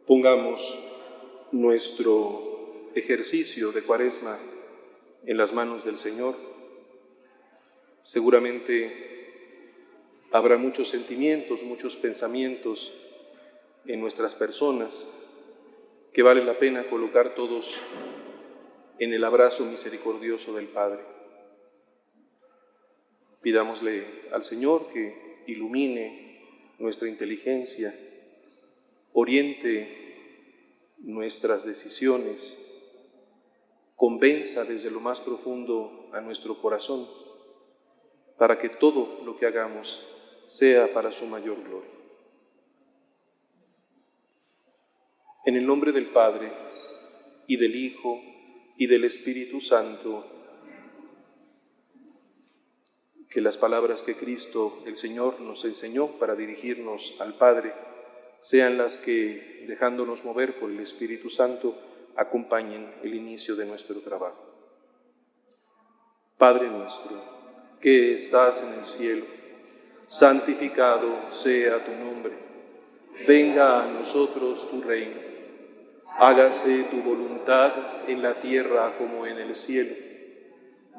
Pongamos nuestro ejercicio de Cuaresma en las manos del Señor. Seguramente habrá muchos sentimientos, muchos pensamientos en nuestras personas que vale la pena colocar todos en el abrazo misericordioso del Padre. Pidámosle al Señor que ilumine nuestra inteligencia, oriente nuestras decisiones, convenza desde lo más profundo a nuestro corazón, para que todo lo que hagamos sea para su mayor gloria. En el nombre del Padre, y del Hijo, y del Espíritu Santo, que las palabras que Cristo, el Señor, nos enseñó para dirigirnos al Padre, sean las que, dejándonos mover por el Espíritu Santo, acompañen el inicio de nuestro trabajo. Padre nuestro, que estás en el cielo, santificado sea tu nombre. Venga a nosotros tu reino. Hágase tu voluntad en la tierra como en el cielo.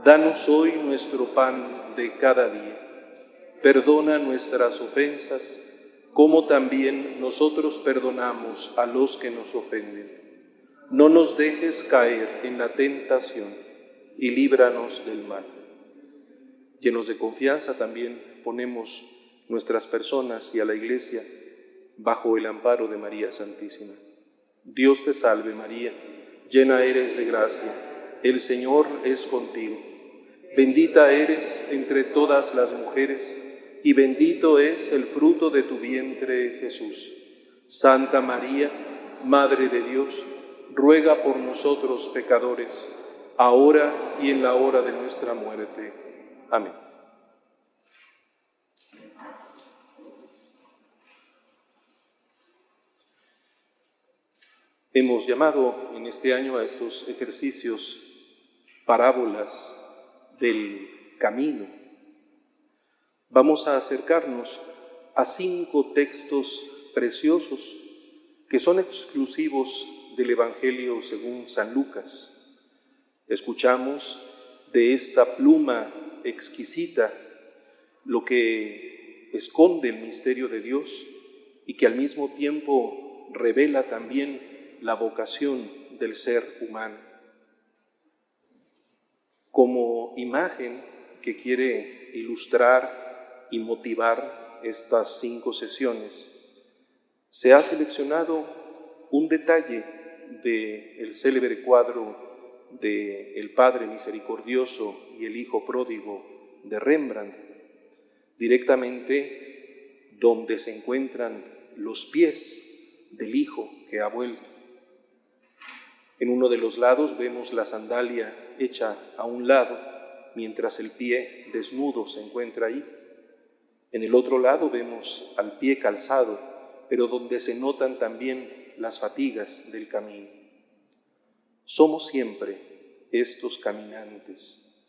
Danos hoy nuestro pan de cada día. Perdona nuestras ofensas, como también nosotros perdonamos a los que nos ofenden. No nos dejes caer en la tentación y líbranos del mal. Llenos de confianza también ponemos nuestras personas y a la Iglesia bajo el amparo de María Santísima. Dios te salve María, llena eres de gracia, el Señor es contigo. Bendita eres entre todas las mujeres y bendito es el fruto de tu vientre, Jesús. Santa María, Madre de Dios, ruega por nosotros pecadores, ahora y en la hora de nuestra muerte. Amén. Hemos llamado en este año a estos ejercicios parábolas del camino. Vamos a acercarnos a 5 textos preciosos que son exclusivos del Evangelio según San Lucas. Escuchamos de esta pluma exquisita lo que esconde el misterio de Dios y que al mismo tiempo revela también la vocación del ser humano. Como imagen que quiere ilustrar y motivar estas 5 sesiones, se ha seleccionado un detalle del célebre cuadro de El Padre Misericordioso y el Hijo Pródigo de Rembrandt, directamente donde se encuentran los pies del Hijo que ha vuelto. En uno de los lados vemos la sandalia hecha a un lado, mientras el pie desnudo se encuentra ahí. En el otro lado vemos al pie calzado, pero donde se notan también las fatigas del camino. Somos siempre estos caminantes,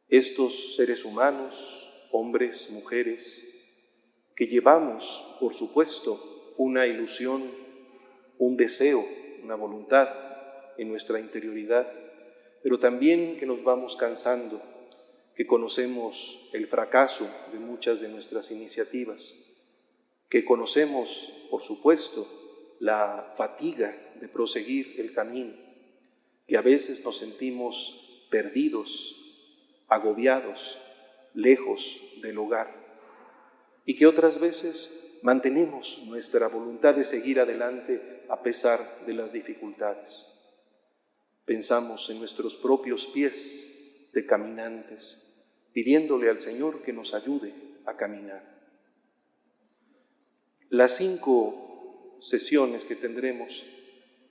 estos seres humanos, hombres, mujeres, que llevamos, por supuesto, una ilusión, un deseo, una voluntad en nuestra interioridad, pero también que nos vamos cansando, que conocemos el fracaso de muchas de nuestras iniciativas, que conocemos, por supuesto, la fatiga de proseguir el camino, que a veces nos sentimos perdidos, agobiados, lejos del hogar, y que otras veces mantenemos nuestra voluntad de seguir adelante a pesar de las dificultades. Pensamos en nuestros propios pies de caminantes, pidiéndole al Señor que nos ayude a caminar. Las 5 sesiones que tendremos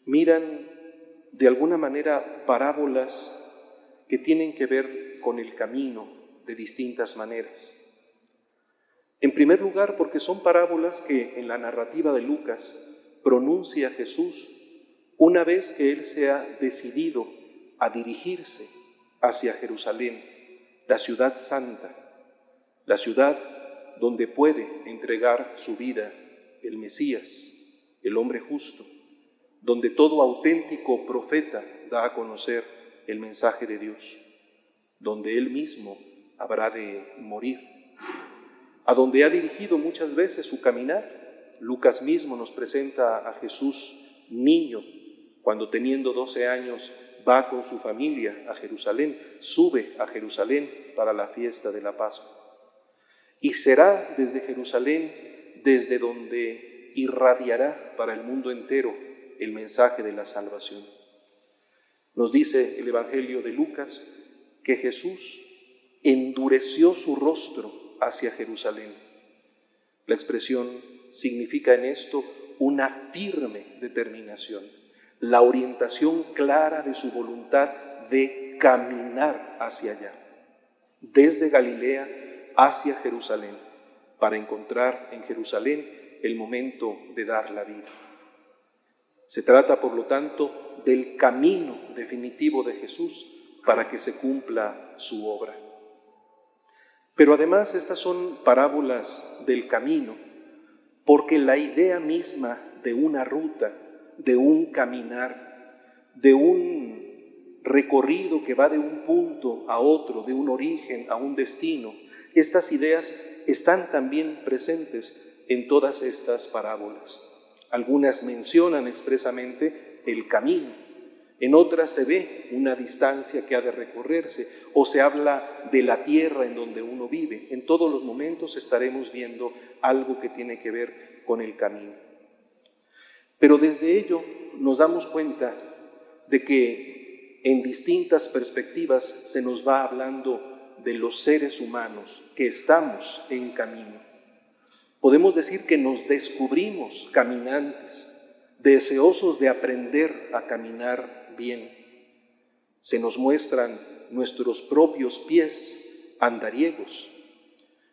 miran de alguna manera parábolas que tienen que ver con el camino de distintas maneras. En primer lugar, porque son parábolas que en la narrativa de Lucas pronuncia Jesús una vez que Él se ha decidido a dirigirse hacia Jerusalén, la ciudad santa, la ciudad donde puede entregar su vida el Mesías, el hombre justo, donde todo auténtico profeta da a conocer el mensaje de Dios, donde Él mismo habrá de morir, a donde ha dirigido muchas veces su caminar. Lucas mismo nos presenta a Jesús niño, cuando teniendo 12 años va con su familia a Jerusalén, sube a Jerusalén para la fiesta de la Pascua. Y será desde Jerusalén desde donde irradiará para el mundo entero el mensaje de la salvación. Nos dice el Evangelio de Lucas que Jesús endureció su rostro hacia Jerusalén. La expresión significa en esto una firme determinación, la orientación clara de su voluntad de caminar hacia allá, desde Galilea hacia Jerusalén, para encontrar en Jerusalén el momento de dar la vida. Se trata, por lo tanto, del camino definitivo de Jesús para que se cumpla su obra. Pero además estas son parábolas del camino, porque la idea misma de una ruta, de un caminar, de un recorrido que va de un punto a otro, de un origen a un destino, estas ideas están también presentes en todas estas parábolas. Algunas mencionan expresamente el camino, en otras se ve una distancia que ha de recorrerse, o se habla de la tierra en donde uno vive. En todos los momentos estaremos viendo algo que tiene que ver con el camino. Pero desde ello nos damos cuenta de que en distintas perspectivas se nos va hablando de los seres humanos que estamos en camino. Podemos decir que nos descubrimos caminantes, deseosos de aprender a caminar bien. Se nos muestran nuestros propios pies andariegos,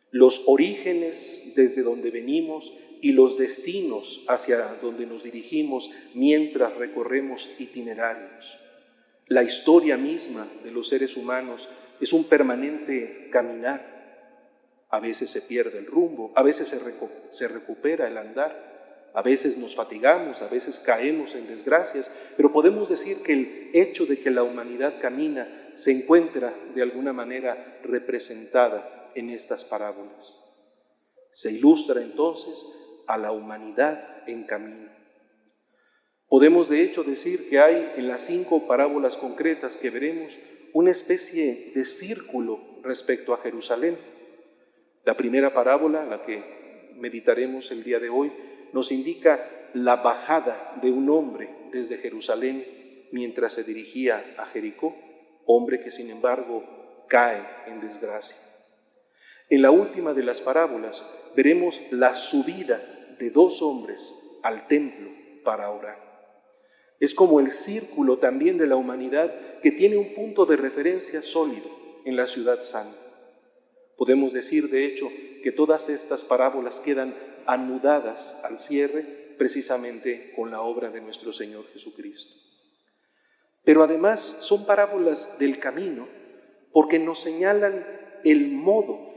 los orígenes desde donde venimos y los destinos hacia donde nos dirigimos mientras recorremos itinerarios. La historia misma de los seres humanos es un permanente caminar. A veces se pierde el rumbo, a veces se recupera el andar, a veces nos fatigamos, a veces caemos en desgracias, pero podemos decir que el hecho de que la humanidad camina se encuentra de alguna manera representada en estas parábolas. Se ilustra entonces a la humanidad en camino. Podemos de hecho decir que hay en las 5 parábolas concretas que veremos una especie de círculo respecto a Jerusalén. La primera parábola, la que meditaremos el día de hoy, nos indica la bajada de un hombre desde Jerusalén mientras se dirigía a Jericó, hombre que sin embargo cae en desgracia. En la última de las parábolas veremos la subida de 2 hombres al templo para orar. Es como el círculo también de la humanidad que tiene un punto de referencia sólido en la ciudad santa. Podemos decir, de hecho, que todas estas parábolas quedan anudadas al cierre precisamente con la obra de nuestro Señor Jesucristo. Pero además son parábolas del camino porque nos señalan el modo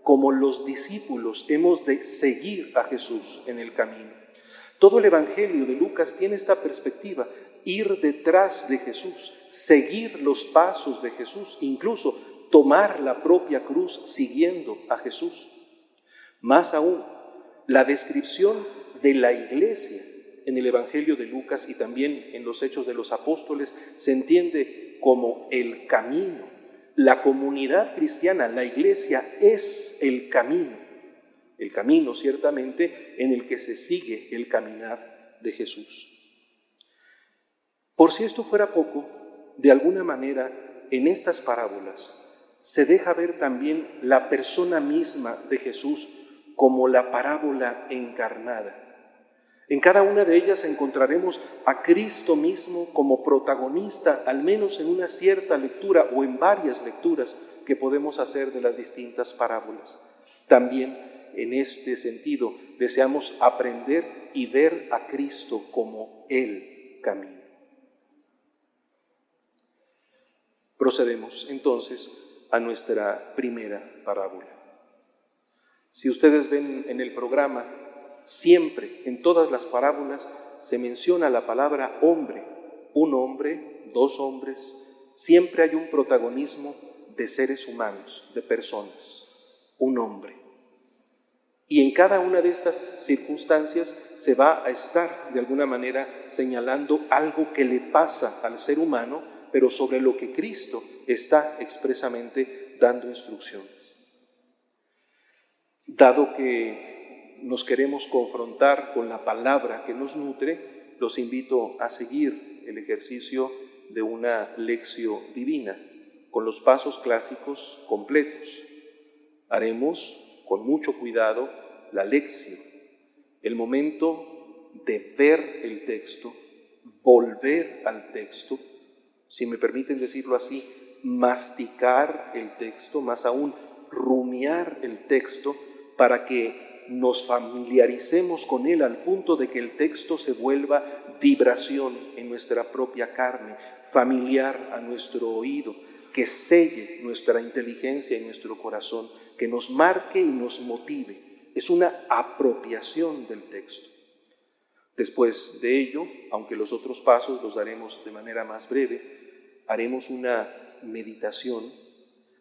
como los discípulos hemos de seguir a Jesús en el camino. Todo el Evangelio de Lucas tiene esta perspectiva, ir detrás de Jesús, seguir los pasos de Jesús, incluso tomar la propia cruz siguiendo a Jesús. Más aún, la descripción de la iglesia en el Evangelio de Lucas y también en los Hechos de los Apóstoles se entiende como el camino. La comunidad cristiana, la iglesia, es el camino ciertamente en el que se sigue el caminar de Jesús. Por si esto fuera poco, de alguna manera en estas parábolas se deja ver también la persona misma de Jesús como la parábola encarnada. En cada una de ellas encontraremos a Cristo mismo como protagonista, al menos en una cierta lectura o en varias lecturas que podemos hacer de las distintas parábolas. También en este sentido deseamos aprender y ver a Cristo como el camino. Procedemos entonces a nuestra primera parábola. Si ustedes ven en el programa, siempre, en todas las parábolas, se menciona la palabra hombre, un hombre, dos hombres, siempre hay un protagonismo de seres humanos, de personas, un hombre. Y en cada una de estas circunstancias se va a estar de alguna manera señalando algo que le pasa al ser humano, pero sobre lo que Cristo está expresamente dando instrucciones. Dado que nos queremos confrontar con la palabra que nos nutre, los invito a seguir el ejercicio de una lección divina con los pasos clásicos completos. Haremos con mucho cuidado la lección, el momento de ver el texto, volver al texto, si me permiten decirlo así, masticar el texto, más aún rumiar el texto, para que nos familiaricemos con él al punto de que el texto se vuelva vibración en nuestra propia carne, familiar a nuestro oído, que selle nuestra inteligencia y nuestro corazón, que nos marque y nos motive. Es una apropiación del texto. Después de ello, aunque los otros pasos los daremos de manera más breve, haremos una meditación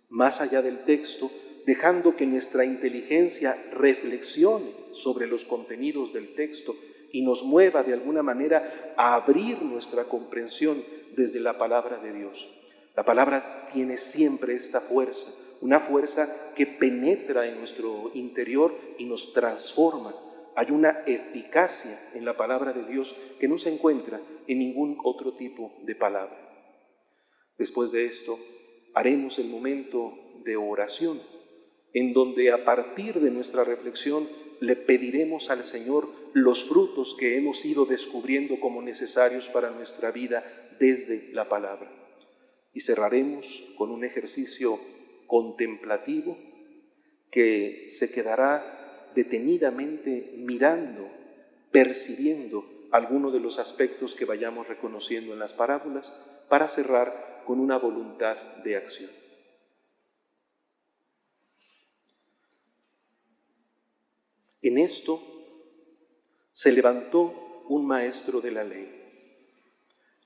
más allá del texto, dejando que nuestra inteligencia reflexione sobre los contenidos del texto y nos mueva de alguna manera a abrir nuestra comprensión desde la palabra de Dios. La palabra tiene siempre esta fuerza, una fuerza que penetra en nuestro interior y nos transforma. Hay una eficacia en la palabra de Dios que no se encuentra en ningún otro tipo de palabra. Después de esto, haremos el momento de oración, en donde a partir de nuestra reflexión le pediremos al Señor los frutos que hemos ido descubriendo como necesarios para nuestra vida desde la palabra. Y cerraremos con un ejercicio contemplativo que se quedará detenidamente mirando, percibiendo alguno de los aspectos que vayamos reconociendo en las parábolas, para cerrar con una voluntad de acción. En esto se levantó un maestro de la ley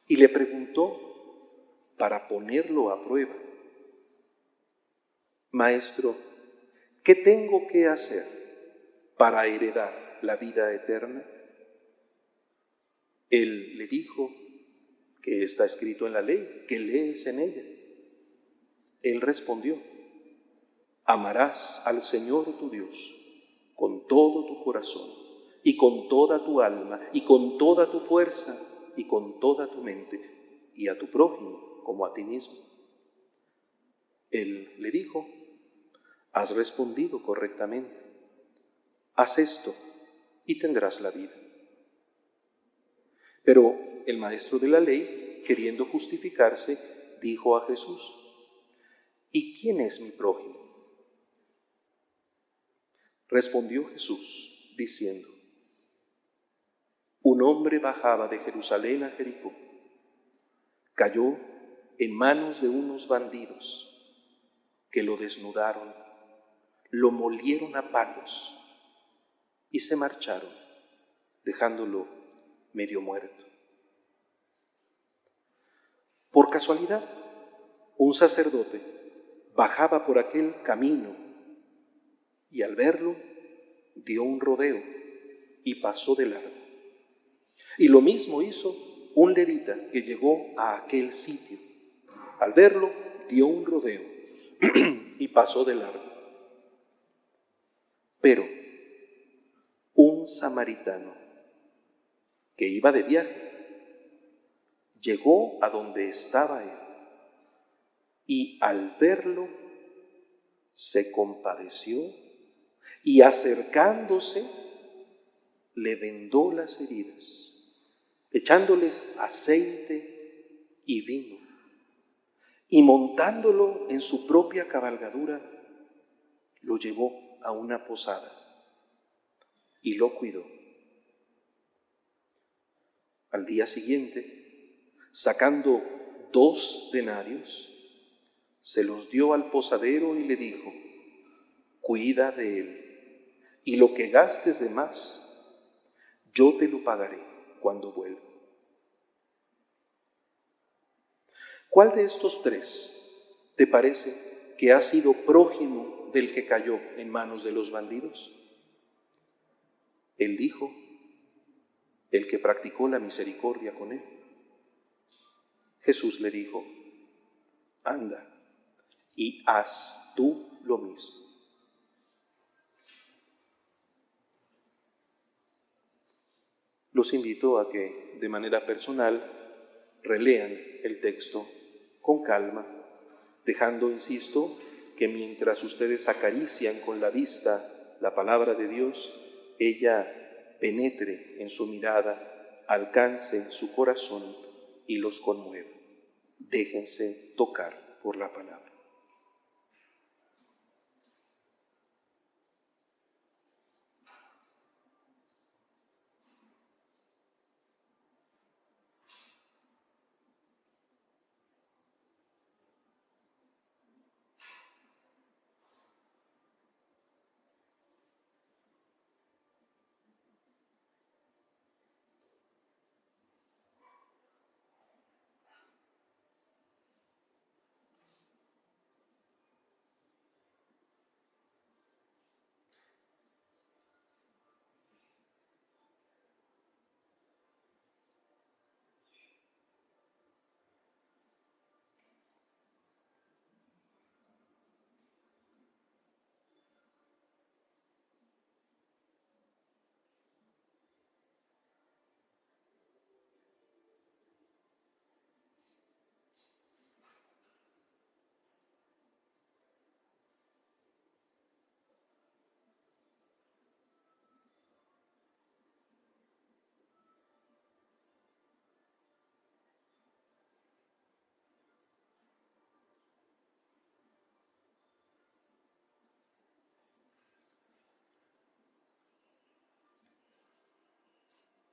y le preguntó para ponerlo a prueba: Maestro, ¿qué tengo que hacer para heredar la vida eterna? Él le dijo: ¿qué está escrito en la ley? ¿Qué lees en ella? Él respondió: amarás al Señor tu Dios con todo tu corazón y con toda tu alma y con toda tu fuerza y con toda tu mente, y a tu prójimo como a ti mismo. Él le dijo: has respondido correctamente. Haz esto y tendrás la vida. Pero el maestro de la ley, queriendo justificarse, dijo a Jesús: ¿y quién es mi prójimo? Respondió Jesús diciendo: un hombre bajaba de Jerusalén a Jericó, cayó en manos de unos bandidos que lo desnudaron, lo molieron a palos y se marcharon, dejándolo medio muerto. Por casualidad, un sacerdote bajaba por aquel camino y al verlo dio un rodeo y pasó de largo. Y lo mismo hizo un levita que llegó a aquel sitio. Al verlo dio un rodeo y pasó de largo. Pero un samaritano que iba de viaje llegó a donde estaba él y al verlo se compadeció y acercándose le vendó las heridas, echándoles aceite y vino, y montándolo en su propia cabalgadura, lo llevó a una posada y lo cuidó. Al día siguiente, sacando 2 denarios, se los dio al posadero y le dijo: cuida de él, y lo que gastes de más, yo te lo pagaré. cuando vuelva. ¿Cuál de estos tres te parece que ha sido prójimo del que cayó en manos de los bandidos? Él dijo, el que practicó la misericordia con él. Jesús le dijo, anda y haz tú lo mismo. Los invito a que de manera personal relean el texto con calma, dejando, insisto, que mientras ustedes acarician con la vista la palabra de Dios, ella penetre en su mirada, alcance su corazón y los conmueva. Déjense tocar por la palabra.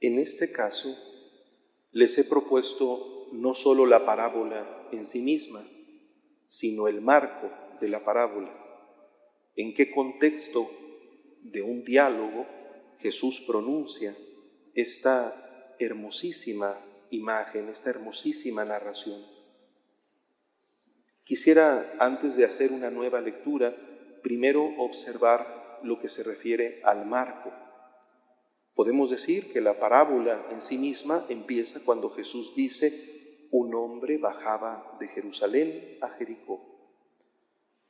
En este caso, les he propuesto no solo la parábola en sí misma, sino el marco de la parábola. ¿En qué contexto de un diálogo Jesús pronuncia esta hermosísima imagen, esta hermosísima narración? Quisiera, antes de hacer una nueva lectura, primero observar lo que se refiere al marco. Podemos decir que la parábola en sí misma empieza cuando Jesús dice, un hombre bajaba de Jerusalén a Jericó.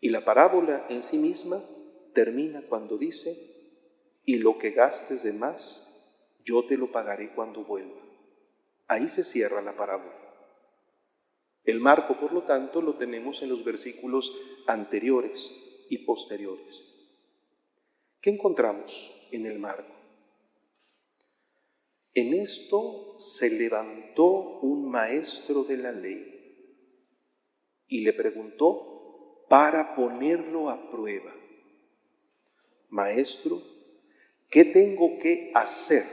Y la parábola en sí misma termina cuando dice, y lo que gastes de más, yo te lo pagaré cuando vuelva. Ahí se cierra la parábola. El marco, por lo tanto, lo tenemos en los versículos anteriores y posteriores. ¿Qué encontramos en el marco? En esto se levantó un maestro de la ley y le preguntó para ponerlo a prueba, Maestro, ¿qué tengo que hacer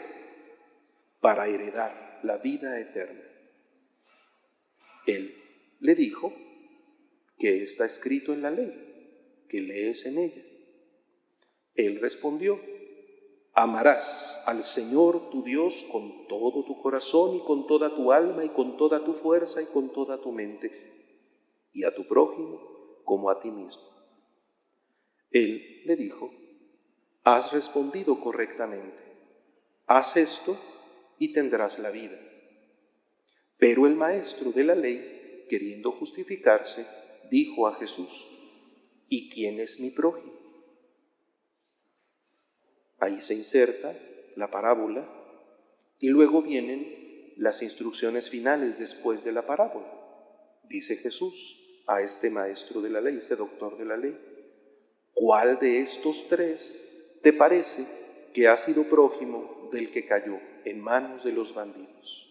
para heredar la vida eterna? Él le dijo que está escrito en la ley, que lees en ella. Él respondió, amarás al Señor tu Dios con todo tu corazón y con toda tu alma y con toda tu fuerza y con toda tu mente, y a tu prójimo como a ti mismo. Él le dijo, has respondido correctamente, haz esto y tendrás la vida. Pero el maestro de la ley, queriendo justificarse, dijo a Jesús, ¿y quién es mi prójimo? Ahí se inserta la parábola y luego vienen las instrucciones finales después de la parábola. Dice Jesús a este maestro de la ley, este doctor de la ley, ¿cuál de estos tres te parece que ha sido prójimo del que cayó en manos de los bandidos?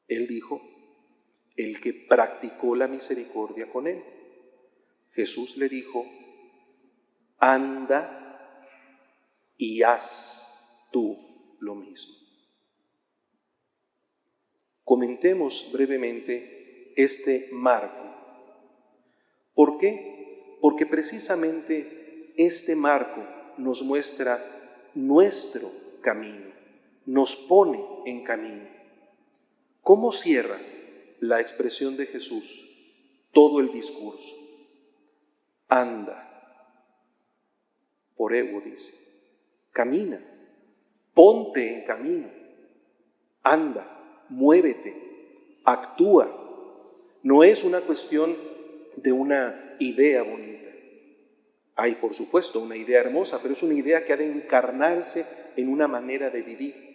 Él dijo, el que practicó la misericordia con él. Jesús le dijo, anda y haz tú lo mismo. Comentemos brevemente este marco. ¿Por qué? Porque precisamente este marco nos muestra nuestro camino, nos pone en camino. ¿Cómo cierra la expresión de Jesús todo el discurso? Anda. Poreu dice, camina, ponte en camino, anda, muévete, actúa. No es una cuestión de una idea bonita. Hay, por supuesto, una idea hermosa, pero es una idea que ha de encarnarse en una manera de vivir.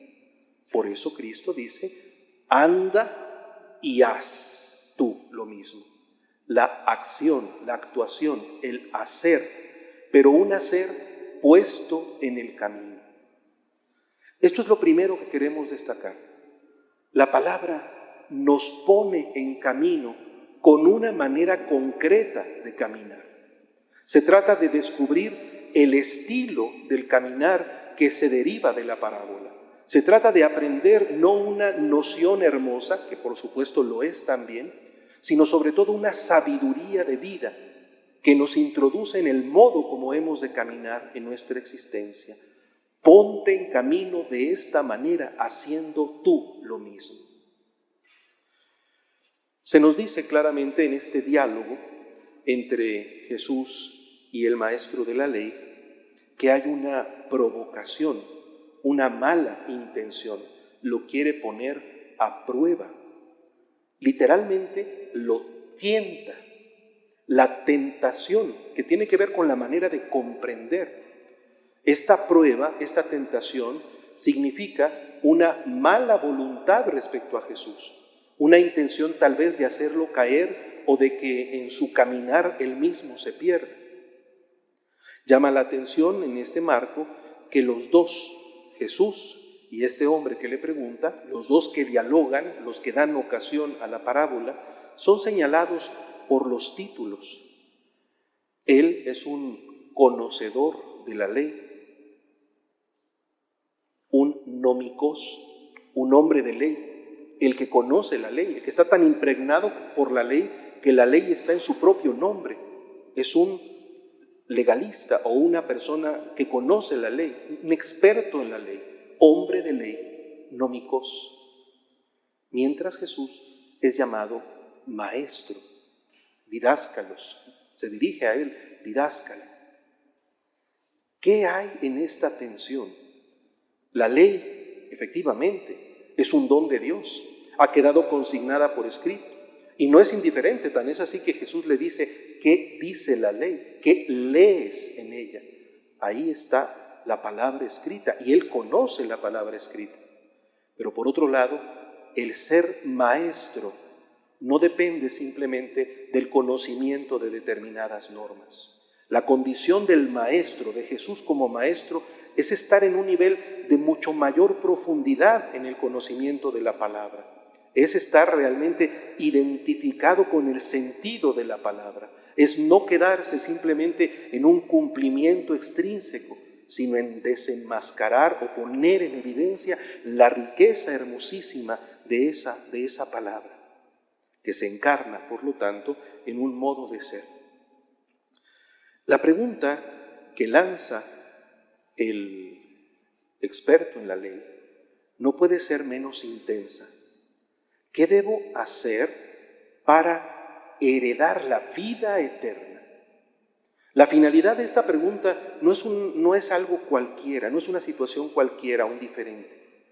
Por eso Cristo dice, anda y haz tú lo mismo. La acción, la actuación, el hacer, pero un hacer puesto en el camino. Esto es lo primero que queremos destacar. La palabra nos pone en camino con una manera concreta de caminar. Se trata de descubrir el estilo del caminar que se deriva de la parábola. Se trata de aprender no una noción hermosa, que por supuesto lo es también, sino sobre todo una sabiduría de vida que nos introduce en el modo como hemos de caminar en nuestra existencia. Ponte en camino de esta manera, haciendo tú lo mismo. Se nos dice claramente en este diálogo entre Jesús y el maestro de la ley que hay una provocación, una mala intención. Lo quiere poner a prueba. Literalmente lo tienta. La tentación, que tiene que ver con la manera de comprender. Esta prueba, esta tentación, significa una mala voluntad respecto a Jesús, una intención tal vez de hacerlo caer o de que en su caminar él mismo se pierda. Llama la atención en este marco que los dos, Jesús y este hombre que le pregunta, los dos que dialogan, los que dan ocasión a la parábola, son señalados por los títulos. Él es un conocedor de la ley, un nomikos, un hombre de ley, el que conoce la ley, el que está tan impregnado por la ley que la ley está en su propio nombre. Es un legalista o una persona que conoce la ley, un experto en la ley, hombre de ley, nomikos. Mientras Jesús es llamado maestro, didáscalos, se dirige a él, didáscalo. ¿Qué hay en esta tensión? La ley, efectivamente, es un don de Dios, ha quedado consignada por escrito, y no es indiferente, tan es así que Jesús le dice, ¿qué dice la ley? ¿Qué lees en ella? Ahí está la palabra escrita, y él conoce la palabra escrita. Pero por otro lado, el ser maestro no depende simplemente del conocimiento de determinadas normas. La condición del maestro, de Jesús como maestro, es estar en un nivel de mucho mayor profundidad en el conocimiento de la palabra. Es estar realmente identificado con el sentido de la palabra. Es no quedarse simplemente en un cumplimiento extrínseco, sino en desenmascarar o poner en evidencia la riqueza hermosísima de esa palabra, que se encarna, por lo tanto, en un modo de ser. La pregunta que lanza el experto en la ley no puede ser menos intensa. ¿Qué debo hacer para heredar la vida eterna? La finalidad de esta pregunta no es algo cualquiera, no es una situación cualquiera o indiferente.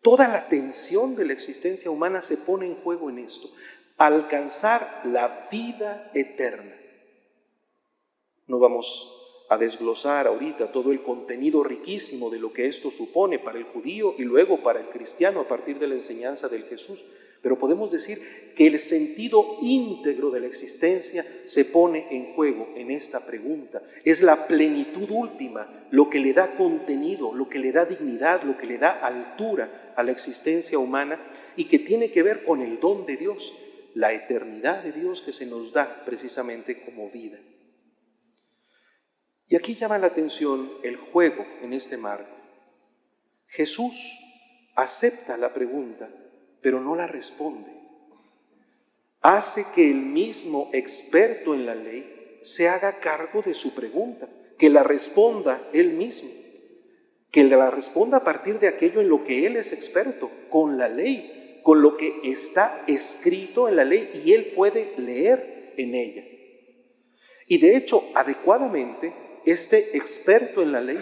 Toda la tensión de la existencia humana se pone en juego en esto. Alcanzar la vida eterna. No vamos a desglosar ahorita todo el contenido riquísimo de lo que esto supone para el judío y luego para el cristiano a partir de la enseñanza del Jesús, pero podemos decir que el sentido íntegro de la existencia se pone en juego en esta pregunta. Es la plenitud última, lo que le da contenido, lo que le da dignidad, lo que le da altura a la existencia humana y que tiene que ver con el don de Dios, la eternidad de Dios que se nos da precisamente como vida. Y aquí llama la atención el juego en este marco. Jesús acepta la pregunta, pero no la responde. Hace que el mismo experto en la ley se haga cargo de su pregunta, que la responda él mismo, que la responda a partir de aquello en lo que él es experto, con la ley, con lo que está escrito en la ley y él puede leer en ella. Y de hecho, adecuadamente, este experto en la ley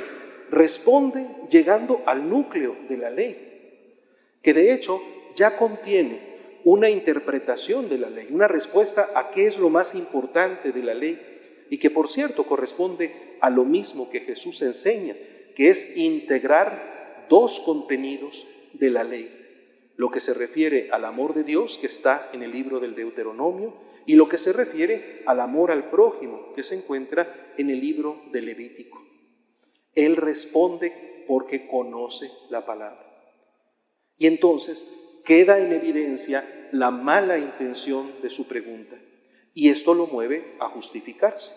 responde llegando al núcleo de la ley, que de hecho ya contiene una interpretación de la ley, una respuesta a qué es lo más importante de la ley, y que por cierto corresponde a lo mismo que Jesús enseña, que es integrar dos contenidos de la ley. Lo que se refiere al amor de Dios, que está en el libro del Deuteronomio, y lo que se refiere al amor al prójimo, que se encuentra en el libro del Levítico. Él responde porque conoce la palabra. Y entonces queda en evidencia la mala intención de su pregunta. Y esto lo mueve a justificarse,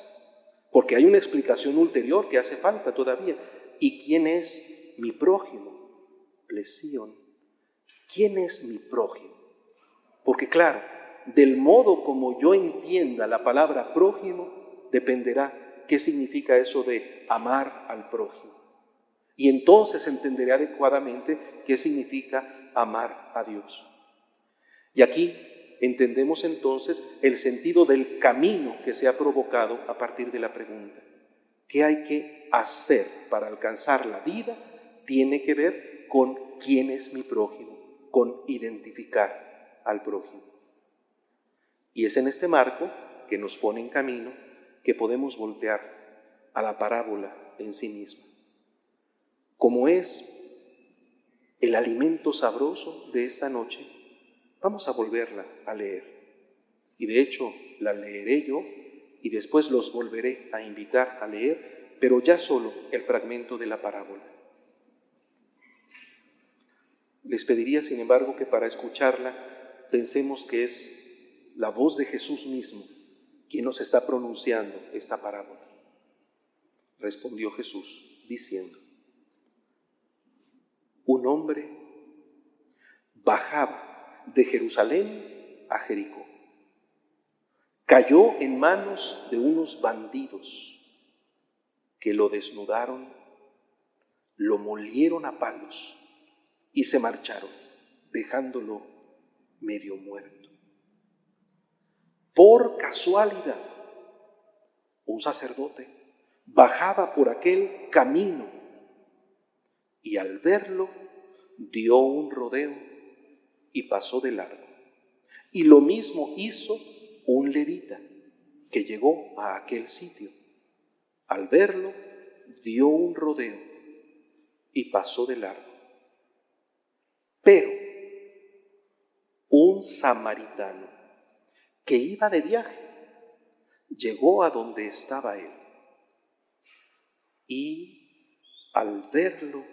porque hay una explicación ulterior que hace falta todavía. ¿Y quién es mi prójimo? Plesión. ¿Quién es mi prójimo? Porque claro, del modo como yo entienda la palabra prójimo, dependerá qué significa eso de amar al prójimo. Y entonces entenderé adecuadamente qué significa amar a Dios. Y aquí entendemos entonces el sentido del camino que se ha provocado a partir de la pregunta. ¿Qué hay que hacer para alcanzar la vida? Tiene que ver con quién es mi prójimo, con identificar al prójimo. Y es en este marco que nos pone en camino que podemos voltear a la parábola en sí misma. Como es el alimento sabroso de esta noche, vamos a volverla a leer. Y de hecho la leeré yo y después los volveré a invitar a leer, pero ya solo el fragmento de la parábola. Les pediría, sin embargo, que para escucharla pensemos que es la voz de Jesús mismo quien nos está pronunciando esta parábola. Respondió Jesús diciendo: un hombre bajaba de Jerusalén a Jericó. Cayó en manos de unos bandidos que lo desnudaron, lo molieron a palos y se marcharon, dejándolo medio muerto. Por casualidad, un sacerdote bajaba por aquel camino y al verlo dio un rodeo y pasó de largo. Y lo mismo hizo un levita que llegó a aquel sitio. Al verlo dio un rodeo y pasó de largo. Pero un samaritano que iba de viaje llegó a donde estaba él y al verlo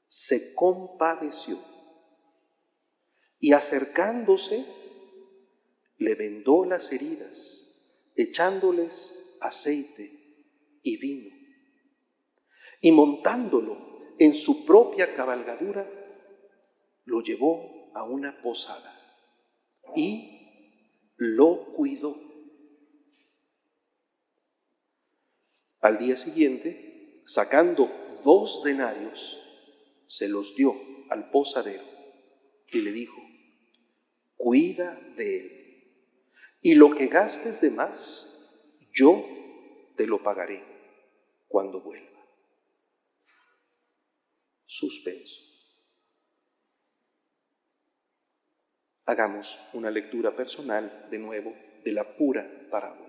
se compadeció y acercándose le vendó las heridas, echándoles aceite y vino, y montándolo en su propia cabalgadura, lo llevó a una posada y lo cuidó. Al día siguiente, sacando 2 denarios, se los dio al posadero y le dijo: cuida de él, y lo que gastes de más, yo te lo pagaré cuando vuelva. Suspenso. Hagamos una lectura personal de nuevo de la pura parábola.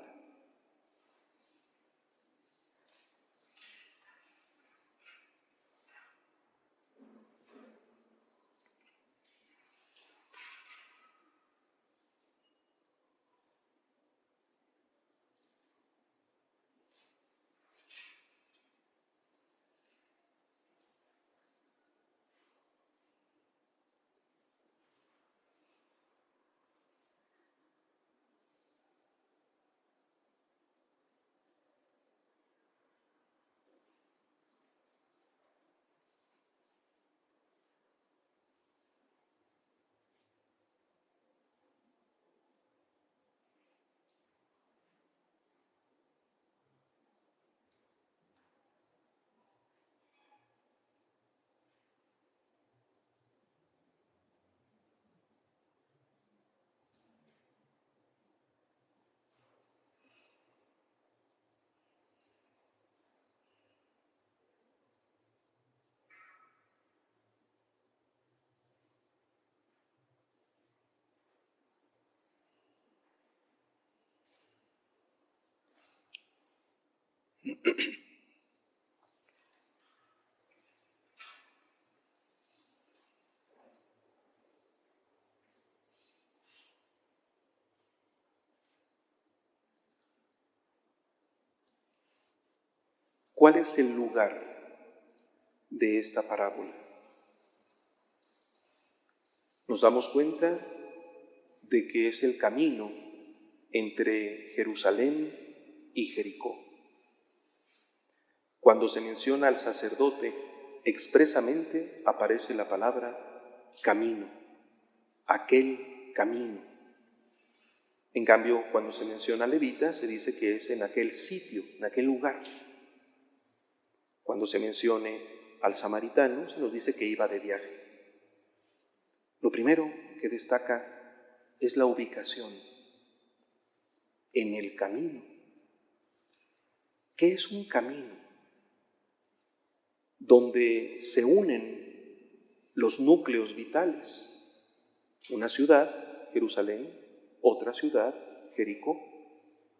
¿Cuál es el lugar de esta parábola? Nos damos cuenta de que es el camino entre Jerusalén y Jericó. Cuando se menciona al sacerdote, expresamente aparece la palabra camino, aquel camino. En cambio, cuando se menciona al levita, se dice que es en aquel sitio, en aquel lugar. Cuando se mencione al samaritano, se nos dice que iba de viaje. Lo primero que destaca es la ubicación, en el camino. ¿Qué es un camino? Donde se unen los núcleos vitales. Una ciudad, Jerusalén, otra ciudad, Jericó.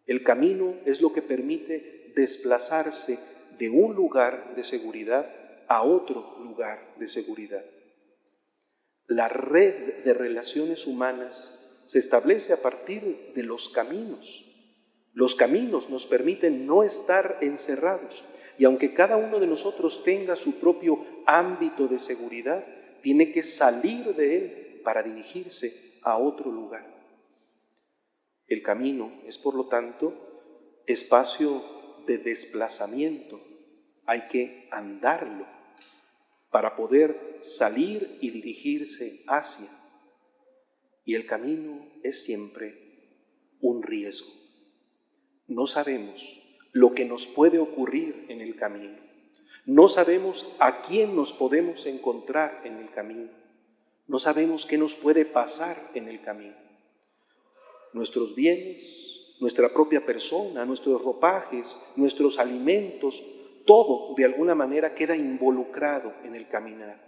El camino es lo que permite desplazarse de un lugar de seguridad a otro lugar de seguridad. La red de relaciones humanas se establece a partir de los caminos. Los caminos nos permiten no estar encerrados, y aunque cada uno de nosotros tenga su propio ámbito de seguridad, tiene que salir de él para dirigirse a otro lugar. El camino es, por lo tanto, espacio de desplazamiento. Hay que andarlo para poder salir y dirigirse hacia. Y el camino es siempre un riesgo. No sabemos lo que nos puede ocurrir en el camino. No sabemos a quién nos podemos encontrar en el camino. No sabemos qué nos puede pasar en el camino. Nuestros bienes, nuestra propia persona, nuestros ropajes, nuestros alimentos, todo de alguna manera queda involucrado en el caminar.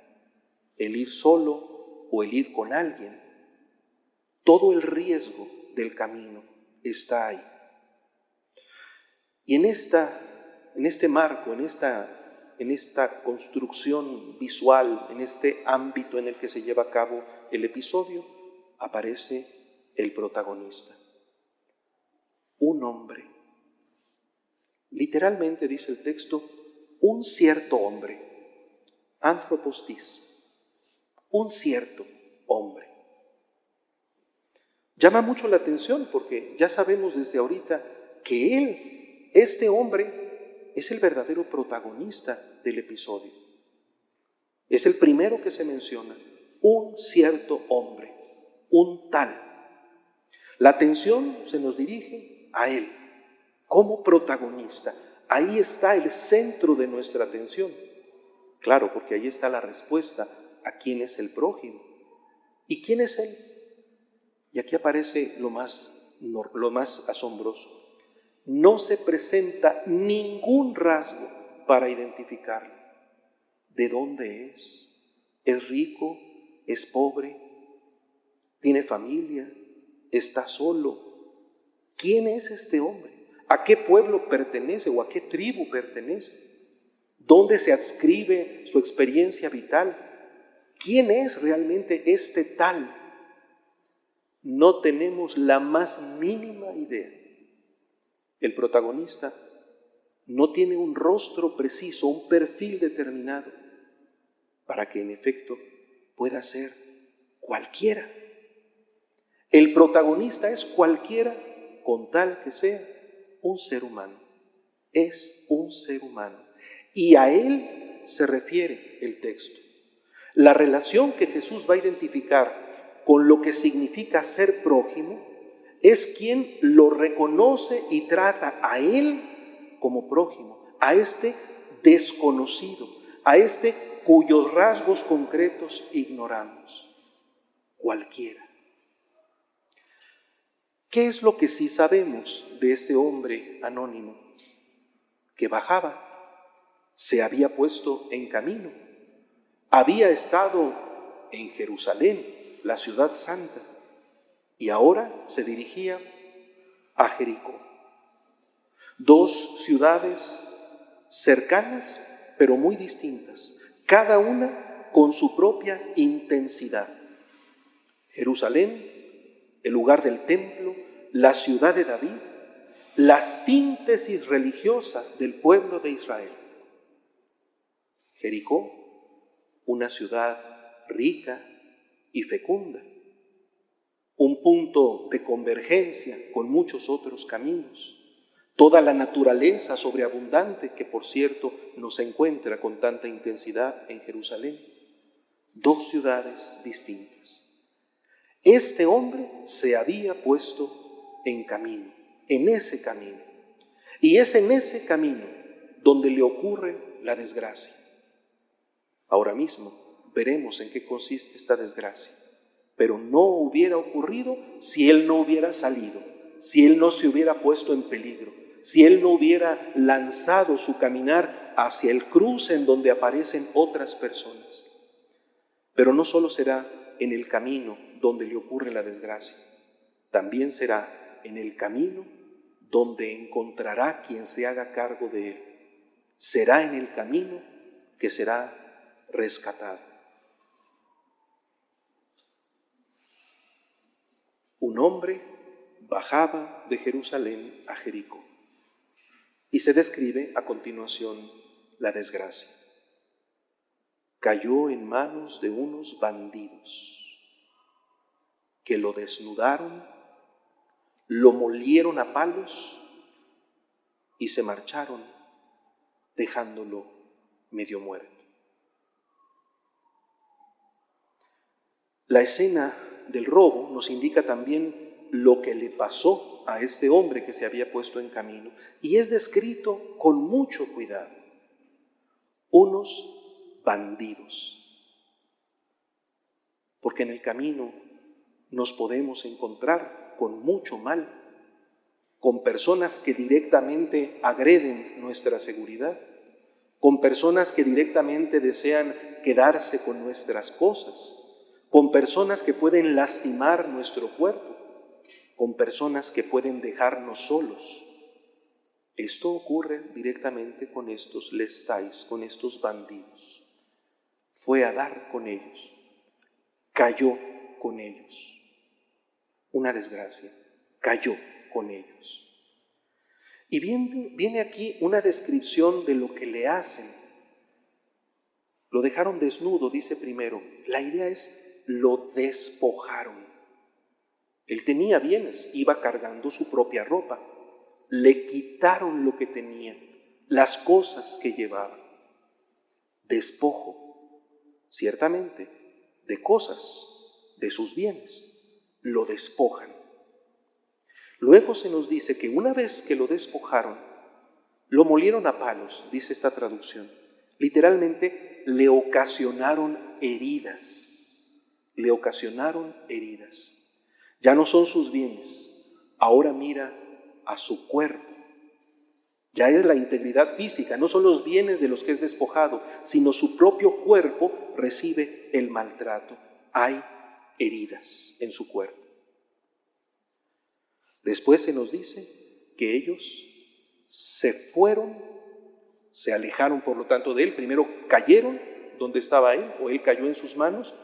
El ir solo o el ir con alguien. Todo el riesgo del camino está ahí. Y en este marco, en esta construcción visual, en este ámbito en el que se lleva a cabo el episodio, aparece el protagonista. Un hombre. Literalmente dice el texto, un cierto hombre. Anthropostis. Un cierto hombre. Llama mucho la atención porque ya sabemos desde ahorita que este hombre, es el verdadero protagonista del episodio. Es el primero que se menciona, un cierto hombre, un tal. La atención se nos dirige a él, como protagonista. Ahí está el centro de nuestra atención. Claro, porque ahí está la respuesta a quién es el prójimo. ¿Y quién es él? Y aquí aparece lo más asombroso. No se presenta ningún rasgo para identificarlo. ¿De dónde es? ¿Es rico? ¿Es pobre? ¿Tiene familia? ¿Está solo? ¿Quién es este hombre? ¿A qué pueblo pertenece o a qué tribu pertenece? ¿Dónde se adscribe su experiencia vital? ¿Quién es realmente este tal? No tenemos la más mínima idea. El protagonista no tiene un rostro preciso, un perfil determinado, para que en efecto pueda ser cualquiera. El protagonista es cualquiera con tal que sea un ser humano. Es un ser humano. Y a él se refiere el texto. La relación que Jesús va a identificar con lo que significa ser prójimo es quien lo reconoce y trata a él como prójimo, a este desconocido, a este cuyos rasgos concretos ignoramos. Cualquiera. ¿Qué es lo que sí sabemos de este hombre anónimo? Que bajaba, se había puesto en camino, había estado en Jerusalén, la ciudad santa, y ahora se dirigía a Jericó. Dos ciudades cercanas pero muy distintas, cada una con su propia intensidad. Jerusalén, el lugar del templo, la ciudad de David, la síntesis religiosa del pueblo de Israel. Jericó, una ciudad rica y fecunda, un punto de convergencia con muchos otros caminos, toda la naturaleza sobreabundante que, por cierto, no se encuentra con tanta intensidad en Jerusalén. Dos ciudades distintas. Este hombre se había puesto en camino, en ese camino, y es en ese camino donde le ocurre la desgracia. Ahora mismo veremos en qué consiste esta desgracia, pero no hubiera ocurrido si él no hubiera salido, si él no se hubiera puesto en peligro, si él no hubiera lanzado su caminar hacia el cruce en donde aparecen otras personas. Pero no solo será en el camino donde le ocurre la desgracia, también será en el camino donde encontrará quien se haga cargo de él. Será en el camino que será rescatado. Un hombre bajaba de Jerusalén a Jericó y se describe a continuación la desgracia. Cayó en manos de unos bandidos que lo desnudaron, lo molieron a palos y se marcharon dejándolo medio muerto. La escena del robo nos indica también lo que le pasó a este hombre que se había puesto en camino, y es descrito con mucho cuidado. Unos bandidos. Porque en el camino nos podemos encontrar con mucho mal, con personas que directamente agreden nuestra seguridad, con personas que directamente desean quedarse con nuestras cosas, con personas que pueden lastimar nuestro cuerpo, con personas que pueden dejarnos solos. Esto ocurre directamente con estos lestais, con estos bandidos. Fue a dar con ellos, cayó con ellos. Una desgracia, cayó con ellos. Y viene aquí una descripción de lo que le hacen. Lo dejaron desnudo, dice primero. La idea es, lo despojaron. Él tenía bienes, iba cargando su propia ropa. Le quitaron lo que tenía, las cosas que llevaba. Despojo, ciertamente, de cosas, de sus bienes. Lo despojan. Luego se nos dice que una vez que lo despojaron, lo molieron a palos, dice esta traducción. Literalmente, le ocasionaron heridas. Le ocasionaron heridas. Ya no son sus bienes, ahora mira a su cuerpo. Ya es la integridad física, no son los bienes de los que es despojado, sino su propio cuerpo recibe el maltrato. Hay heridas en su cuerpo. Después se nos dice que ellos se fueron, se alejaron por lo tanto de él. Primero cayeron donde estaba él, o él cayó en sus manos,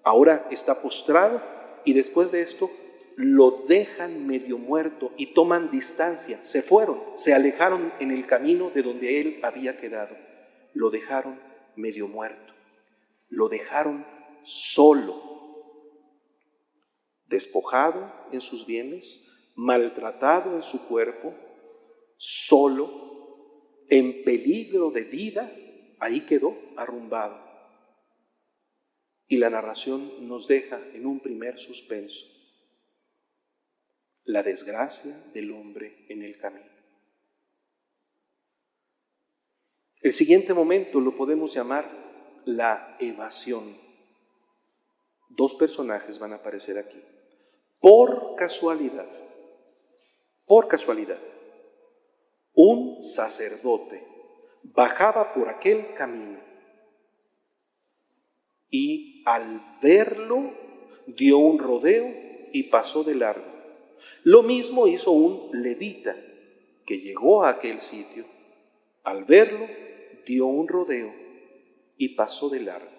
ahora está postrado, y después de esto lo dejan medio muerto y toman distancia. Se fueron, se alejaron en el camino de donde él había quedado. Lo dejaron medio muerto, lo dejaron solo, despojado en sus bienes, maltratado en su cuerpo, solo, en peligro de vida. Ahí quedó arrumbado. Y la narración nos deja en un primer suspenso: la desgracia del hombre en el camino. El siguiente momento lo podemos llamar la evasión. Dos personajes van a aparecer aquí. Por casualidad, un sacerdote bajaba por aquel camino y al verlo dio un rodeo y pasó de largo. Lo mismo hizo un levita que llegó a aquel sitio Al verlo, dio un rodeo y pasó de largo.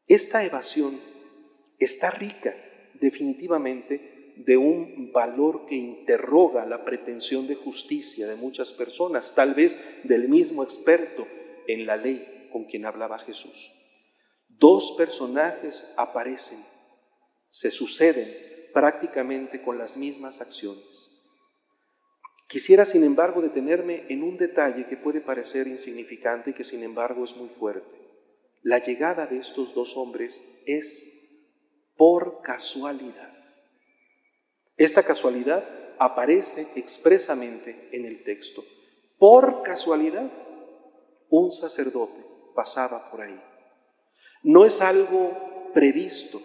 Esta evasión está rica, definitivamente, de un valor que interroga la pretensión de justicia de muchas personas, tal vez del mismo experto en la ley con quien hablaba Jesús. Dos personajes aparecen, se suceden prácticamente con las mismas acciones. Quisiera, sin embargo, detenerme en un detalle que puede parecer insignificante y que, sin embargo, es muy fuerte. La llegada de estos dos hombres es por casualidad. Esta casualidad aparece expresamente en el texto. Por casualidad, un sacerdote pasaba por ahí. No es algo previsto,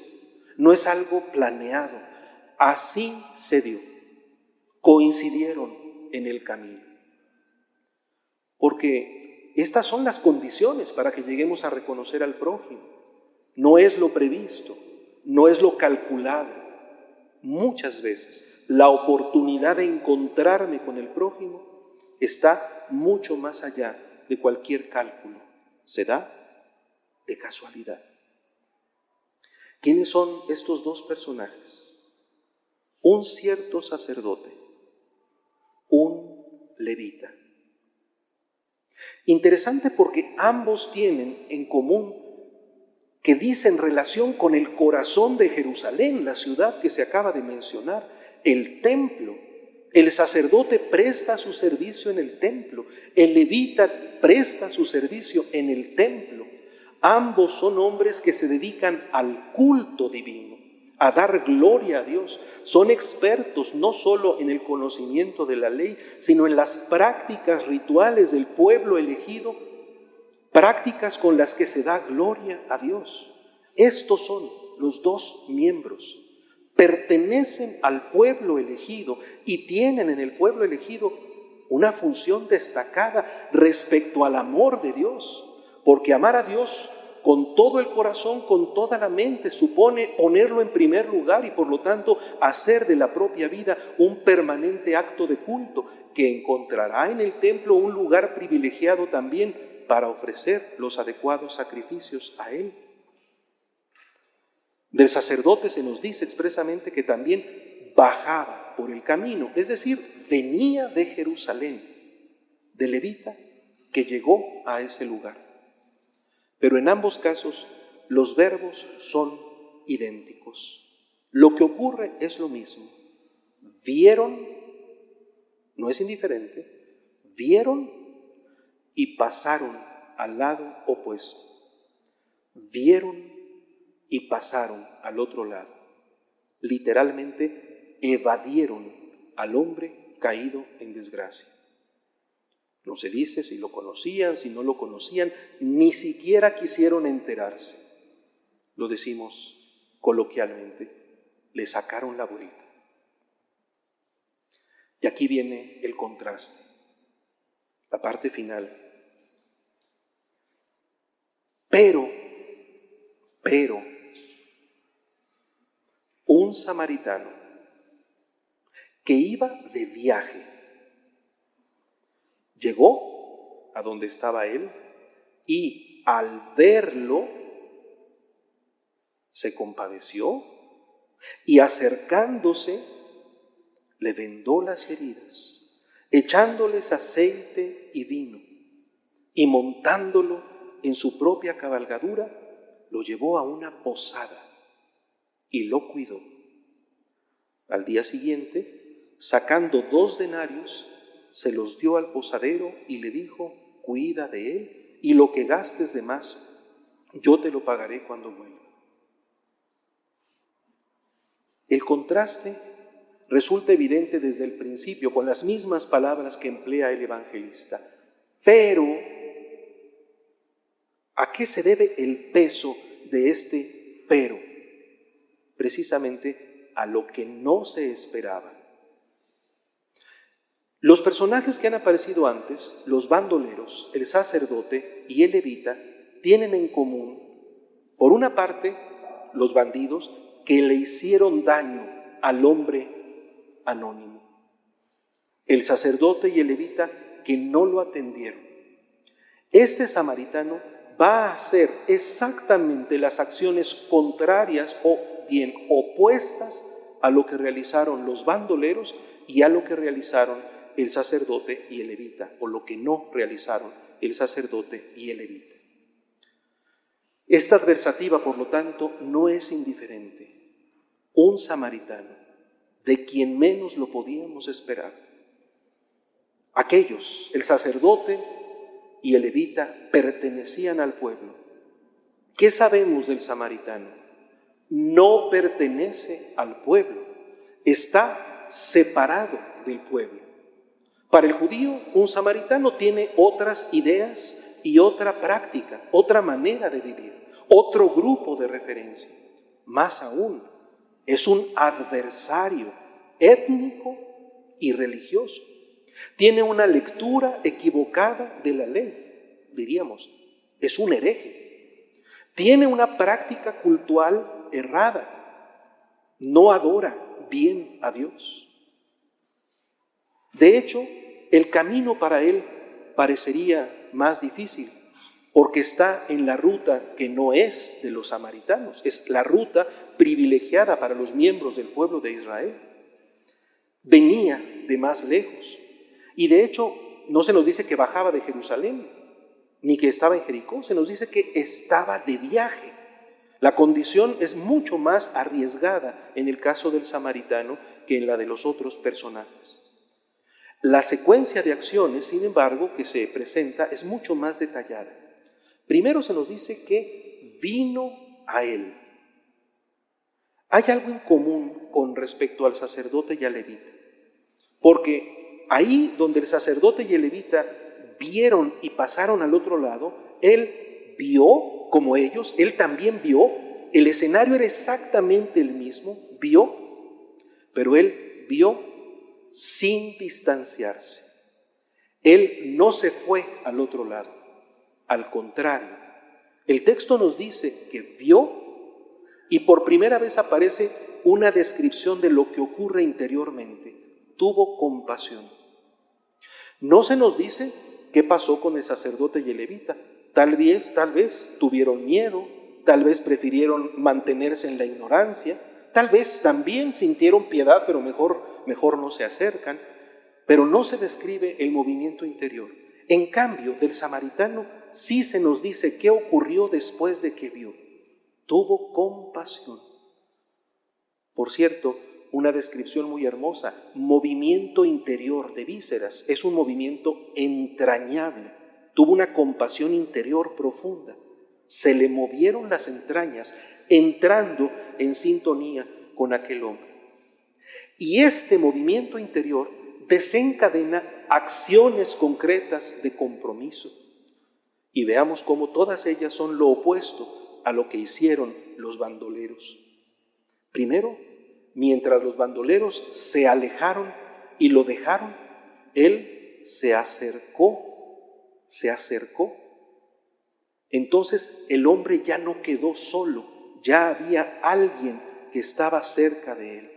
no es algo planeado. Así se dio. Coincidieron en el camino. Porque estas son las condiciones para que lleguemos a reconocer al prójimo. No es lo previsto, no es lo calculado. Muchas veces la oportunidad de encontrarme con el prójimo está mucho más allá de cualquier cálculo. Se da de casualidad. ¿Quiénes son estos dos personajes? Un cierto sacerdote, un levita. Interesante porque ambos tienen en común que dicen relación con el corazón de Jerusalén, la ciudad que se acaba de mencionar, el templo. El sacerdote presta su servicio en el templo, el levita presta su servicio en el templo. Ambos son hombres que se dedican al culto divino, a dar gloria a Dios. Son expertos no solo en el conocimiento de la ley, sino en las prácticas rituales del pueblo elegido, prácticas con las que se da gloria a Dios. Estos son los dos miembros. Pertenecen al pueblo elegido y tienen en el pueblo elegido una función destacada respecto al amor de Dios, porque amar a Dios con todo el corazón, con toda la mente, supone ponerlo en primer lugar y por lo tanto hacer de la propia vida un permanente acto de culto que encontrará en el templo un lugar privilegiado también para ofrecer los adecuados sacrificios a Él. Del sacerdote se nos dice expresamente que también bajaba por el camino, es decir, venía de Jerusalén, del levita que llegó a ese lugar. Pero en ambos casos los verbos son idénticos. Lo que ocurre es lo mismo. Vieron, no es indiferente, vieron y pasaron al lado opuesto. Vieron y pasaron al otro lado. Literalmente evadieron al hombre caído en desgracia. No se dice si lo conocían, si no lo conocían, ni siquiera quisieron enterarse. Lo decimos coloquialmente, le sacaron la vuelta. Y aquí viene el contraste, la parte final. Pero, un samaritano que iba de viaje llegó a donde estaba él y al verlo se compadeció y acercándose le vendó las heridas, echándoles aceite y vino y montándolo en su propia cabalgadura, lo llevó a una posada y lo cuidó. Al día siguiente, sacando 2 denarios, se los dio al posadero y le dijo: cuida de él y lo que gastes de más, yo te lo pagaré cuando vuelva. El contraste resulta evidente desde el principio con las mismas palabras que emplea el evangelista. Pero, ¿a qué se debe el peso de este pero? Precisamente a lo que no se esperaba. Los personajes que han aparecido antes, los bandoleros, el sacerdote y el levita, tienen en común, por una parte, los bandidos que le hicieron daño al hombre anónimo. El sacerdote y el levita que no lo atendieron. Este samaritano va a hacer exactamente las acciones contrarias o bien opuestas a lo que realizaron los bandoleros y a lo que realizaron el sacerdote y el levita, o lo que no realizaron el sacerdote y el levita. Esta adversativa, por lo tanto, no es indiferente. Un samaritano, de quien menos lo podíamos esperar. Aquellos, el sacerdote y el levita, pertenecían al pueblo. ¿Qué sabemos del samaritano? No pertenece al pueblo, está separado del pueblo. Para el judío, un samaritano tiene otras ideas y otra práctica, otra manera de vivir, otro grupo de referencia. Más aún, es un adversario étnico y religioso. Tiene una lectura equivocada de la ley, diríamos, es un hereje. Tiene una práctica cultural errada, no adora bien a Dios. De hecho, el camino para él parecería más difícil, porque está en la ruta que no es de los samaritanos, es la ruta privilegiada para los miembros del pueblo de Israel. Venía de más lejos, y de hecho no se nos dice que bajaba de Jerusalén, ni que estaba en Jericó, se nos dice que estaba de viaje. La condición es mucho más arriesgada en el caso del samaritano que en la de los otros personajes. La secuencia de acciones, sin embargo, que se presenta es mucho más detallada. Primero se nos dice que vino a él. Hay algo en común con respecto al sacerdote y al levita, porque ahí donde el sacerdote y el levita vieron y pasaron al otro lado, él vio como ellos, él también vio, el escenario era exactamente el mismo, vio, pero él vio sin distanciarse. Él no se fue al otro lado, al contrario. El texto nos dice que vio y por primera vez aparece una descripción de lo que ocurre interiormente. Tuvo compasión. No se nos dice qué pasó con el sacerdote y el levita. Tal vez tuvieron miedo, tal vez prefirieron mantenerse en la ignorancia, tal vez también sintieron piedad, pero mejor no se acercan. Pero no se describe el movimiento interior. En cambio, del samaritano sí se nos dice qué ocurrió después de que vio. Tuvo compasión. Por cierto, una descripción muy hermosa, movimiento interior de vísceras, es un movimiento entrañable. Tuvo una compasión interior profunda. Se le movieron las entrañas, entrando en sintonía con aquel hombre. Y este movimiento interior desencadena acciones concretas de compromiso. Y veamos cómo todas ellas son lo opuesto a lo que hicieron los bandoleros. Primero, mientras los bandoleros se alejaron y lo dejaron, él se acercó. Entonces el hombre ya no quedó solo, ya había alguien que estaba cerca de él.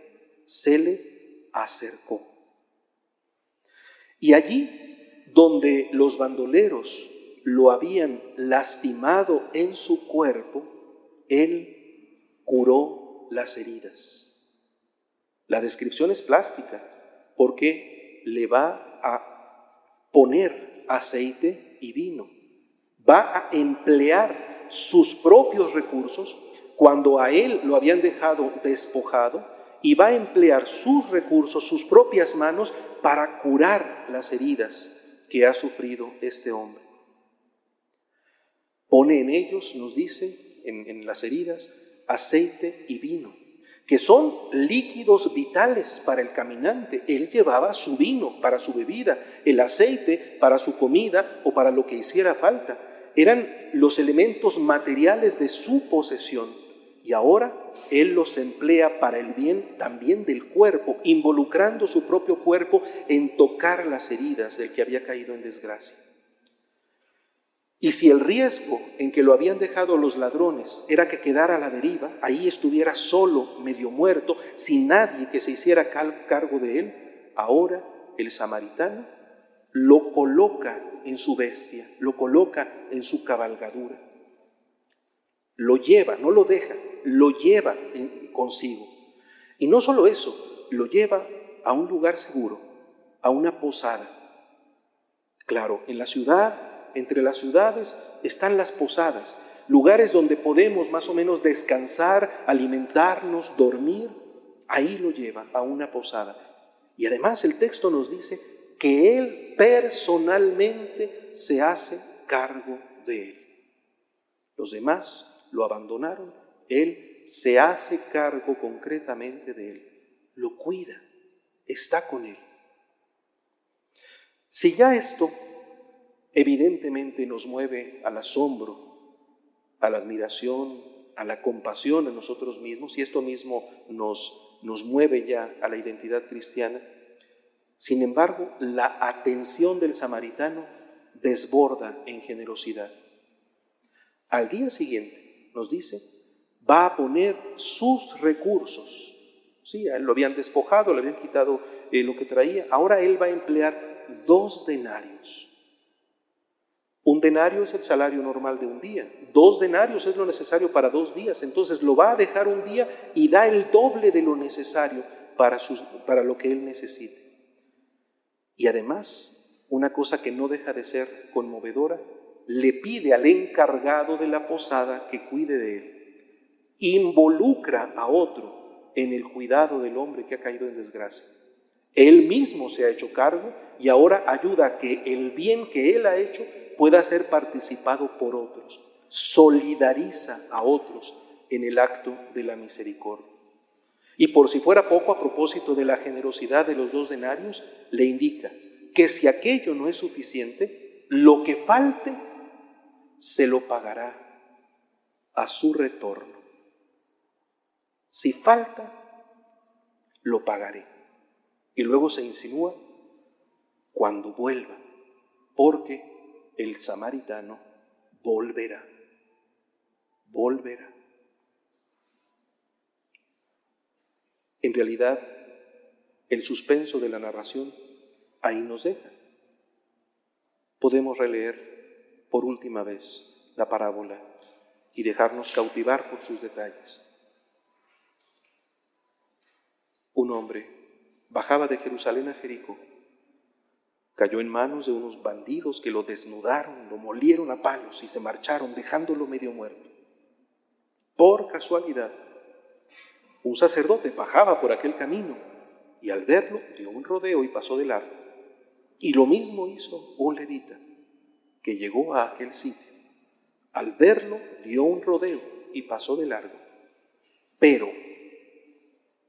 Se le acercó. Y allí donde los bandoleros lo habían lastimado en su cuerpo, él curó las heridas. La descripción es plástica porque le va a poner aceite y vino. Va a emplear sus propios recursos cuando a él lo habían dejado despojado, y va a emplear sus recursos, sus propias manos, para curar las heridas que ha sufrido este hombre. Pone en ellos, nos dice, en las heridas, aceite y vino, que son líquidos vitales para el caminante. Él llevaba su vino para su bebida, el aceite para su comida o para lo que hiciera falta. Eran los elementos materiales de su posesión, y ahora él los emplea para el bien también del cuerpo, involucrando su propio cuerpo en tocar las heridas del que había caído en desgracia. Y si el riesgo en que lo habían dejado los ladrones era que quedara a la deriva, ahí estuviera solo, medio muerto, sin nadie que se hiciera cargo de él, ahora el samaritano lo coloca en su bestia, lo coloca en su cabalgadura. Lo lleva, no lo deja, lo lleva consigo. Y no solo eso, lo lleva a un lugar seguro, a una posada. Claro, en la ciudad, entre las ciudades, están las posadas, lugares donde podemos más o menos descansar, alimentarnos, dormir. Ahí lo lleva a una posada. Y además el texto nos dice que Él personalmente se hace cargo de él. Los demás lo abandonaron, Él se hace cargo concretamente de él, lo cuida, está con él. Si ya esto evidentemente nos mueve al asombro, a la admiración, a la compasión en nosotros mismos, y esto mismo nos mueve ya a la identidad cristiana, sin embargo, la atención del samaritano desborda en generosidad. Al día siguiente, nos dice, va a poner sus recursos. Sí, a él lo habían despojado, le habían quitado lo que traía. Ahora él va a emplear 2 denarios. Un denario es el salario normal de un día. 2 denarios es lo necesario para 2 días. Entonces lo va a dejar un día y da el doble de lo necesario para lo que él necesite. Y además, una cosa que no deja de ser conmovedora, le pide al encargado de la posada que cuide de él. Involucra a otro en el cuidado del hombre que ha caído en desgracia. Él mismo se ha hecho cargo y ahora ayuda a que el bien que él ha hecho pueda ser participado por otros. Solidariza a otros en el acto de la misericordia. Y por si fuera poco, a propósito de la generosidad de los 2 denarios, le indica que si aquello no es suficiente, lo que falte se lo pagará a su retorno. Si falta, lo pagaré. Y luego se insinúa cuando vuelva, porque el samaritano volverá. En realidad, el suspenso de la narración ahí nos deja. Podemos releer por última vez la parábola y dejarnos cautivar por sus detalles. Un hombre bajaba de Jerusalén a Jericó, cayó en manos de unos bandidos que lo desnudaron, lo molieron a palos y se marcharon dejándolo medio muerto. Por casualidad, un sacerdote bajaba por aquel camino y al verlo dio un rodeo y pasó de largo. Y lo mismo hizo un levita que llegó a aquel sitio. Al verlo dio un rodeo y pasó de largo. Pero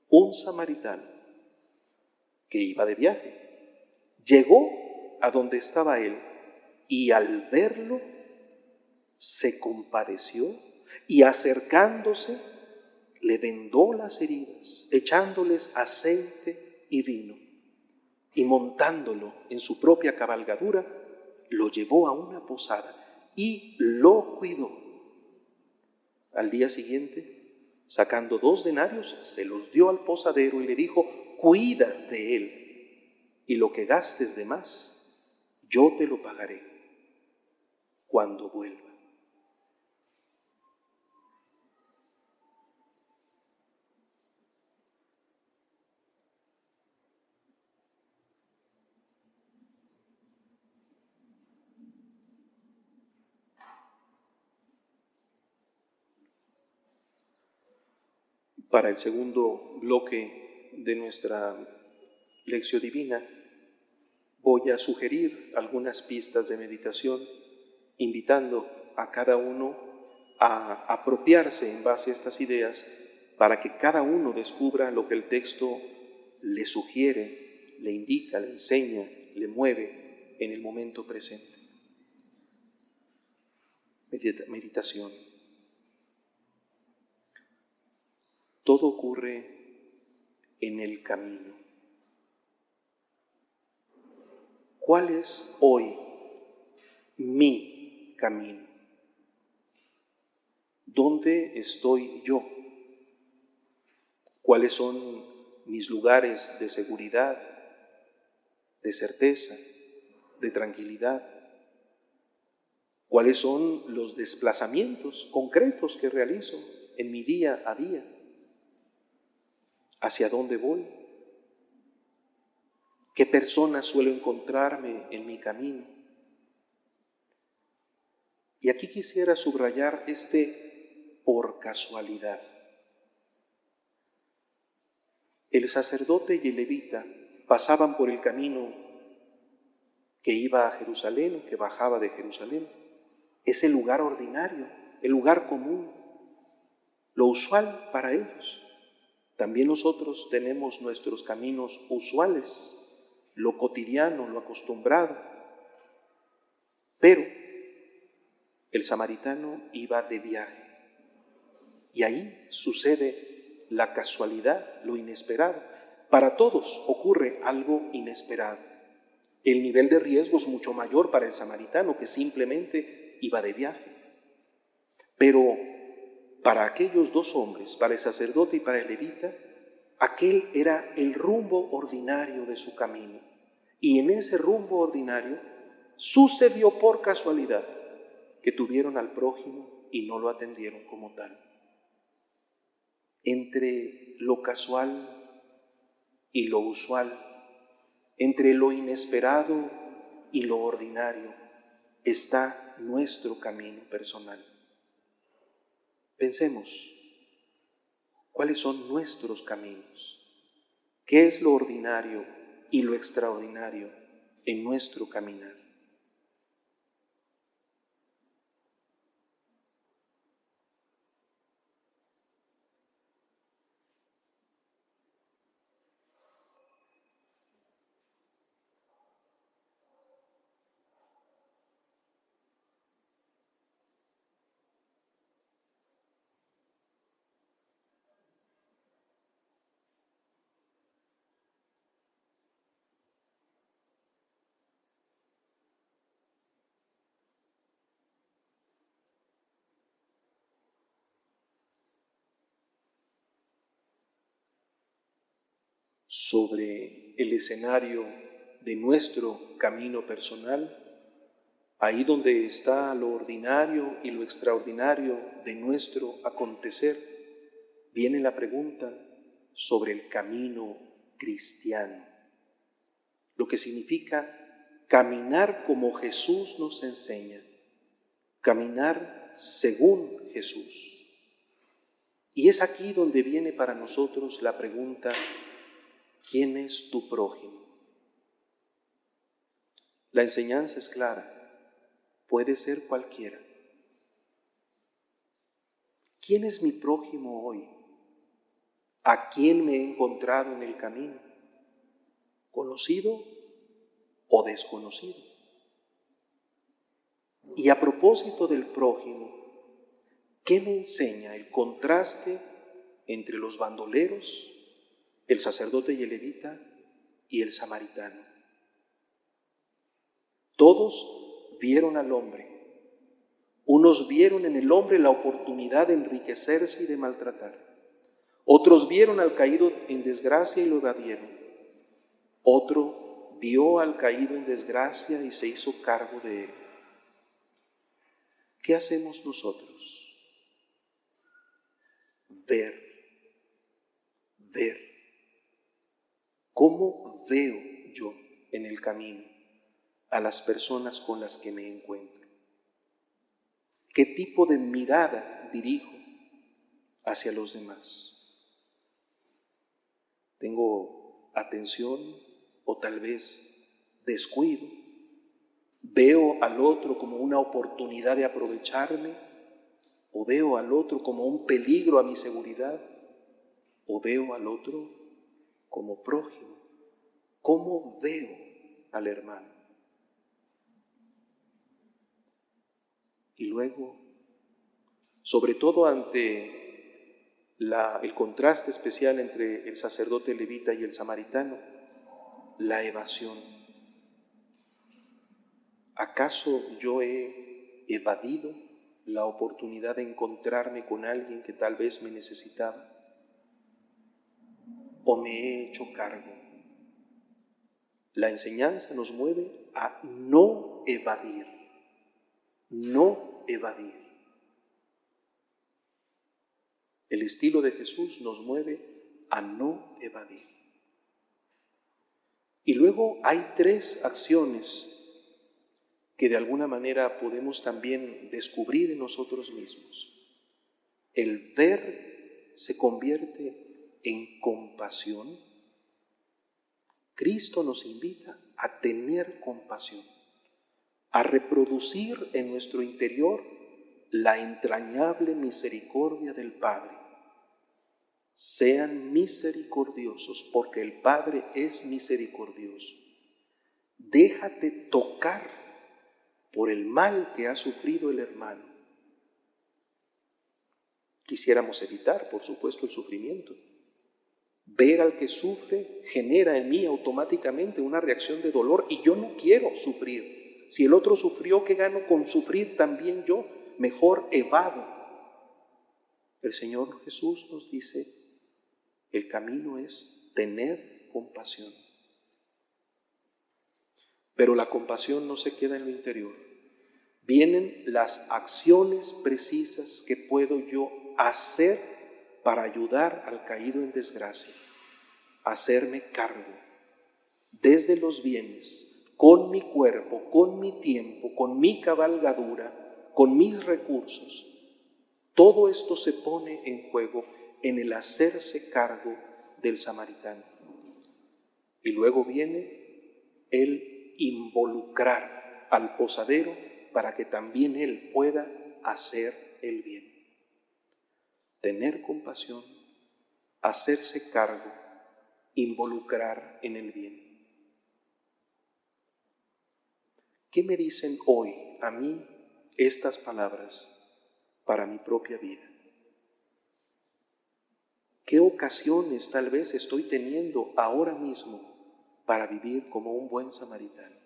un samaritano que iba de viaje llegó a donde estaba él y al verlo se compadeció y acercándose le vendó las heridas, echándoles aceite y vino, y montándolo en su propia cabalgadura, lo llevó a una posada y lo cuidó. Al día siguiente, sacando 2 denarios, se los dio al posadero y le dijo, cuida de él, y lo que gastes de más, yo te lo pagaré cuando vuelva. Para el segundo bloque de nuestra lección divina, voy a sugerir algunas pistas de meditación, invitando a cada uno a apropiarse en base a estas ideas para que cada uno descubra lo que el texto le sugiere, le indica, le enseña, le mueve en el momento presente. Meditación. Todo ocurre en el camino. ¿Cuál es hoy mi camino? ¿Dónde estoy yo? ¿Cuáles son mis lugares de seguridad, de certeza, de tranquilidad? ¿Cuáles son los desplazamientos concretos que realizo en mi día a día? ¿Hacia dónde voy? ¿Qué personas suelo encontrarme en mi camino? Y aquí quisiera subrayar por casualidad. El sacerdote y el levita pasaban por el camino que iba a Jerusalén, que bajaba de Jerusalén. Es el lugar ordinario, el lugar común, lo usual para ellos. También nosotros tenemos nuestros caminos usuales, lo cotidiano, lo acostumbrado. Pero el samaritano iba de viaje y ahí sucede la casualidad, lo inesperado. Para todos ocurre algo inesperado. El nivel de riesgo es mucho mayor para el samaritano, que simplemente iba de viaje. Pero para aquellos dos hombres, para el sacerdote y para el levita, aquel era el rumbo ordinario de su camino. Y en ese rumbo ordinario sucedió por casualidad que tuvieron al prójimo y no lo atendieron como tal. Entre lo casual y lo usual, entre lo inesperado y lo ordinario, está nuestro camino personal. Pensemos, ¿cuáles son nuestros caminos? ¿Qué es lo ordinario y lo extraordinario en nuestro caminar? Sobre el escenario de nuestro camino personal, ahí donde está lo ordinario y lo extraordinario de nuestro acontecer, viene la pregunta sobre el camino cristiano, lo que significa caminar como Jesús nos enseña, caminar según Jesús. Y es aquí donde viene para nosotros la pregunta: ¿quién es tu prójimo? La enseñanza es clara, puede ser cualquiera. ¿Quién es mi prójimo hoy? ¿A quién me he encontrado en el camino? ¿Conocido o desconocido? Y a propósito del prójimo, ¿qué me enseña el contraste entre los bandoleros, el sacerdote y el levita, y el samaritano? Todos vieron al hombre. Unos vieron en el hombre la oportunidad de enriquecerse y de maltratar. Otros vieron al caído en desgracia y lo evadieron. Otro vio al caído en desgracia y se hizo cargo de él. ¿Qué hacemos nosotros? Ver. ¿Cómo veo yo en el camino a las personas con las que me encuentro? ¿Qué tipo de mirada dirijo hacia los demás? ¿Tengo atención o tal vez descuido? ¿Veo al otro como una oportunidad de aprovecharme? ¿O veo al otro como un peligro a mi seguridad? ¿O veo al otro como prójimo? ¿Cómo veo al hermano? Y luego, sobre todo ante el contraste especial entre el sacerdote levita y el samaritano, la evasión. ¿Acaso yo he evadido la oportunidad de encontrarme con alguien que tal vez me necesitaba? ¿O me he hecho cargo? La enseñanza nos mueve a no evadir, no evadir. El estilo de Jesús nos mueve a no evadir. Y luego hay 3 acciones que de alguna manera podemos también descubrir en nosotros mismos. El ver se convierte en compasión. Cristo nos invita a tener compasión, a reproducir en nuestro interior la entrañable misericordia del Padre. Sean misericordiosos porque el Padre es misericordioso. Déjate tocar por el mal que ha sufrido el hermano. Quisiéramos evitar, por supuesto, el sufrimiento. Ver al que sufre genera en mí automáticamente una reacción de dolor y yo no quiero sufrir. Si el otro sufrió, ¿qué gano con sufrir también yo? Mejor evado. El Señor Jesús nos dice, el camino es tener compasión. Pero la compasión no se queda en lo interior. Vienen las acciones precisas que puedo yo hacer para ayudar al caído en desgracia. Hacerme cargo desde los bienes, con mi cuerpo, con mi tiempo, con mi cabalgadura, con mis recursos. Todo esto se pone en juego en el hacerse cargo del samaritano. Y luego viene el involucrar al posadero para que también él pueda hacer el bien. Tener compasión, hacerse cargo, involucrar en el bien. ¿Qué me dicen hoy a mí estas palabras para mi propia vida? ¿Qué ocasiones tal vez estoy teniendo ahora mismo para vivir como un buen samaritano?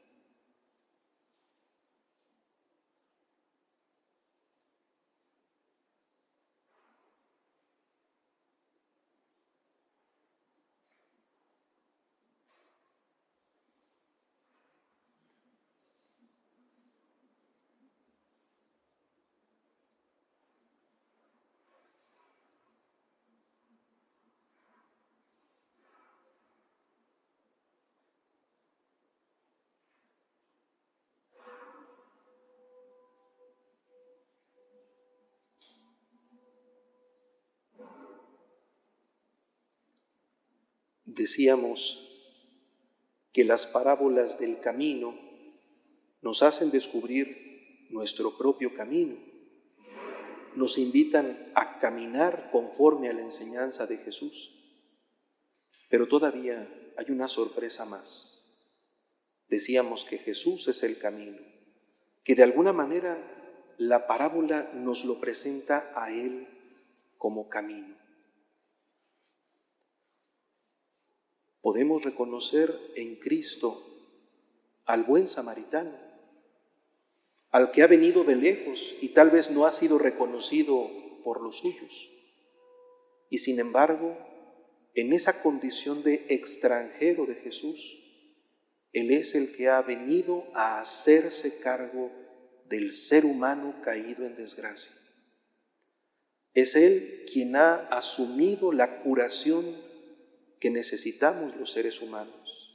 Decíamos que las parábolas del camino nos hacen descubrir nuestro propio camino, nos invitan a caminar conforme a la enseñanza de Jesús. Pero todavía hay una sorpresa más. Decíamos que Jesús es el camino, que de alguna manera la parábola nos lo presenta a Él como camino. Podemos reconocer en Cristo al buen samaritano, al que ha venido de lejos y tal vez no ha sido reconocido por los suyos. Y sin embargo, en esa condición de extranjero de Jesús, Él es el que ha venido a hacerse cargo del ser humano caído en desgracia. Es Él quien ha asumido la curación que necesitamos los seres humanos,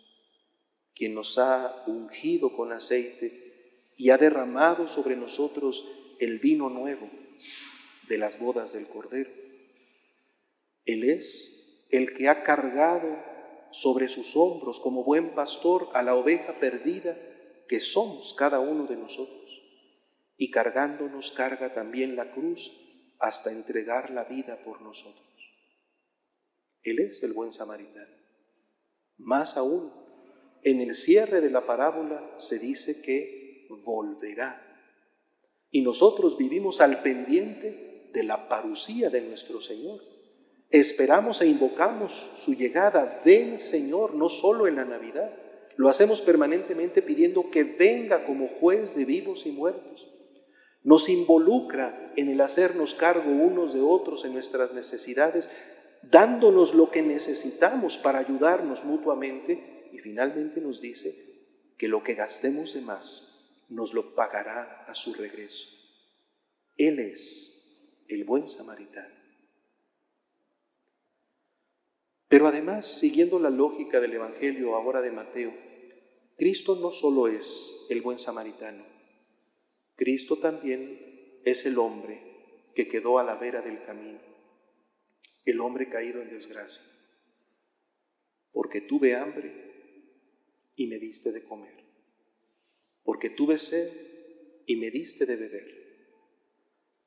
quien nos ha ungido con aceite y ha derramado sobre nosotros el vino nuevo de las bodas del Cordero. Él es el que ha cargado sobre sus hombros como buen pastor a la oveja perdida que somos cada uno de nosotros, y cargándonos carga también la cruz hasta entregar la vida por nosotros. Él es el buen samaritano. Más aún, en el cierre de la parábola se dice que volverá. Y nosotros vivimos al pendiente de la parucía de nuestro Señor. Esperamos e invocamos su llegada. Ven, Señor, no solo en la Navidad. Lo hacemos permanentemente pidiendo que venga como juez de vivos y muertos. Nos involucra en el hacernos cargo unos de otros en nuestras necesidades, dándonos lo que necesitamos para ayudarnos mutuamente y finalmente nos dice que lo que gastemos de más nos lo pagará a su regreso. Él es el buen samaritano. Pero además, siguiendo la lógica del Evangelio ahora de Mateo, Cristo no solo es el buen samaritano, Cristo también es el hombre que quedó a la vera del camino, el hombre caído en desgracia, porque tuve hambre y me diste de comer, porque tuve sed y me diste de beber.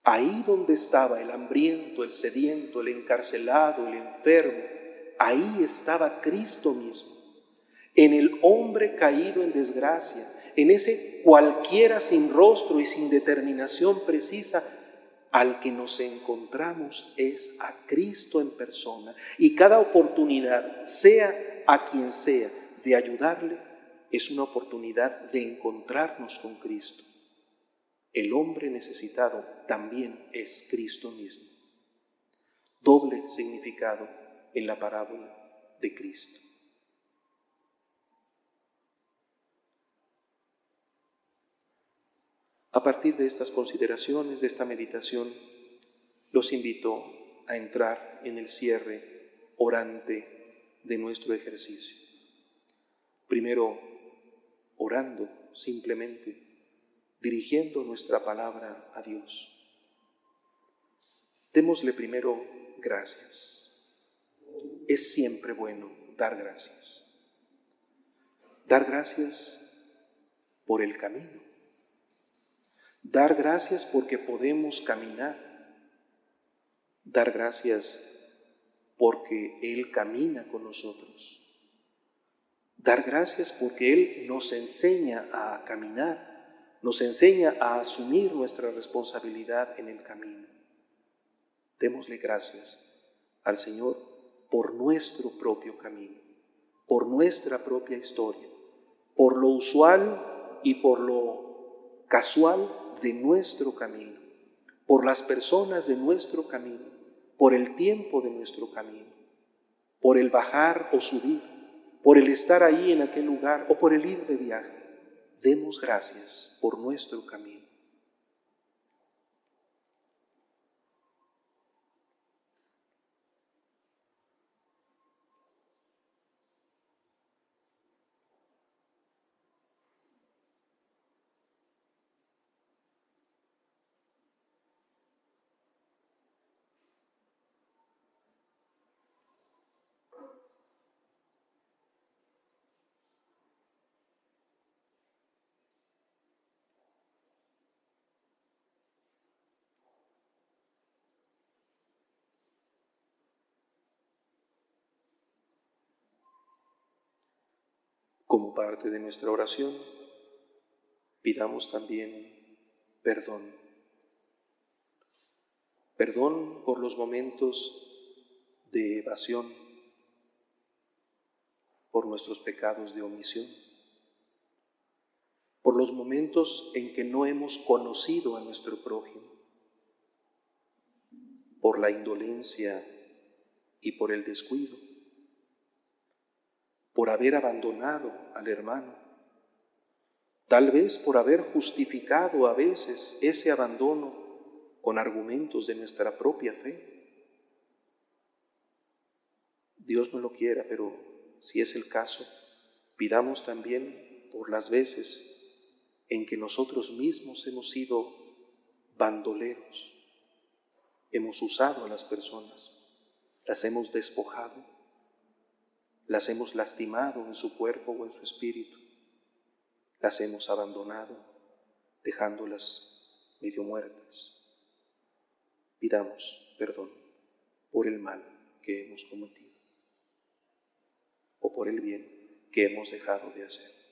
Ahí donde estaba el hambriento, el sediento, el encarcelado, el enfermo, ahí estaba Cristo mismo, en el hombre caído en desgracia, en ese cualquiera sin rostro y sin determinación precisa. Al que nos encontramos es a Cristo en persona, y cada oportunidad, sea a quien sea, de ayudarle, es una oportunidad de encontrarnos con Cristo. El hombre necesitado también es Cristo mismo. Doble significado en la parábola de Cristo. A partir de estas consideraciones, de esta meditación, los invito a entrar en el cierre orante de nuestro ejercicio. Primero, orando simplemente, dirigiendo nuestra palabra a Dios. Démosle primero gracias. Es siempre bueno dar gracias. Dar gracias por el camino. Dar gracias porque podemos caminar. Dar gracias porque Él camina con nosotros. Dar gracias porque Él nos enseña a caminar, nos enseña a asumir nuestra responsabilidad en el camino. Démosle gracias al Señor por nuestro propio camino, por nuestra propia historia, por lo usual y por lo casual de nuestro camino, por las personas de nuestro camino, por el tiempo de nuestro camino, por el bajar o subir, por el estar ahí en aquel lugar o por el ir de viaje. Demos gracias por nuestro camino. Como parte de nuestra oración, pidamos también perdón. Perdón por los momentos de evasión, por nuestros pecados de omisión, por los momentos en que no hemos conocido a nuestro prójimo, por la indolencia y por el descuido, por haber abandonado al hermano, tal vez por haber justificado a veces ese abandono con argumentos de nuestra propia fe. Dios no lo quiera, pero si es el caso, pidamos también por las veces en que nosotros mismos hemos sido bandoleros, hemos usado a las personas, las hemos despojado, las hemos lastimado en su cuerpo o en su espíritu, las hemos abandonado, dejándolas medio muertas. Pidamos perdón por el mal que hemos cometido o por el bien que hemos dejado de hacer.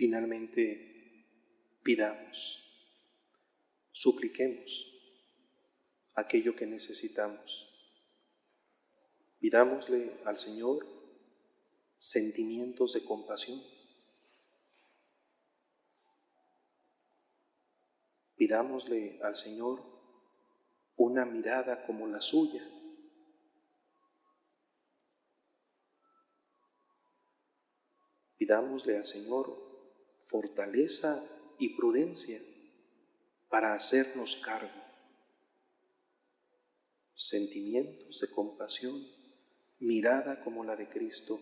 Finalmente, pidamos, supliquemos aquello que necesitamos. Pidámosle al Señor sentimientos de compasión. Pidámosle al Señor una mirada como la suya. Pidámosle al Señor fortaleza y prudencia para hacernos cargo. Sentimientos de compasión, mirada como la de Cristo,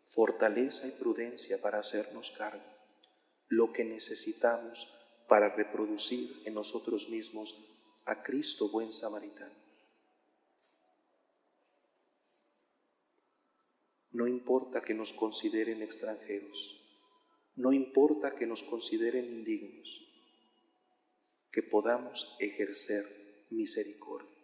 fortaleza y prudencia para hacernos cargo. Lo que necesitamos para reproducir en nosotros mismos a Cristo buen samaritano. No importa que nos consideren extranjeros, no importa que nos consideren indignos, que podamos ejercer misericordia.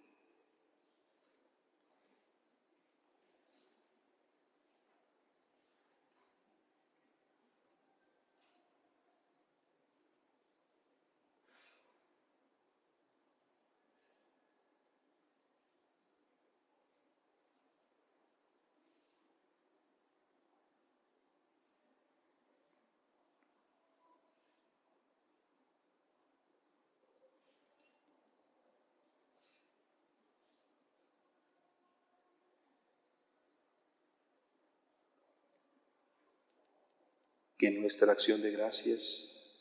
Que nuestra acción de gracias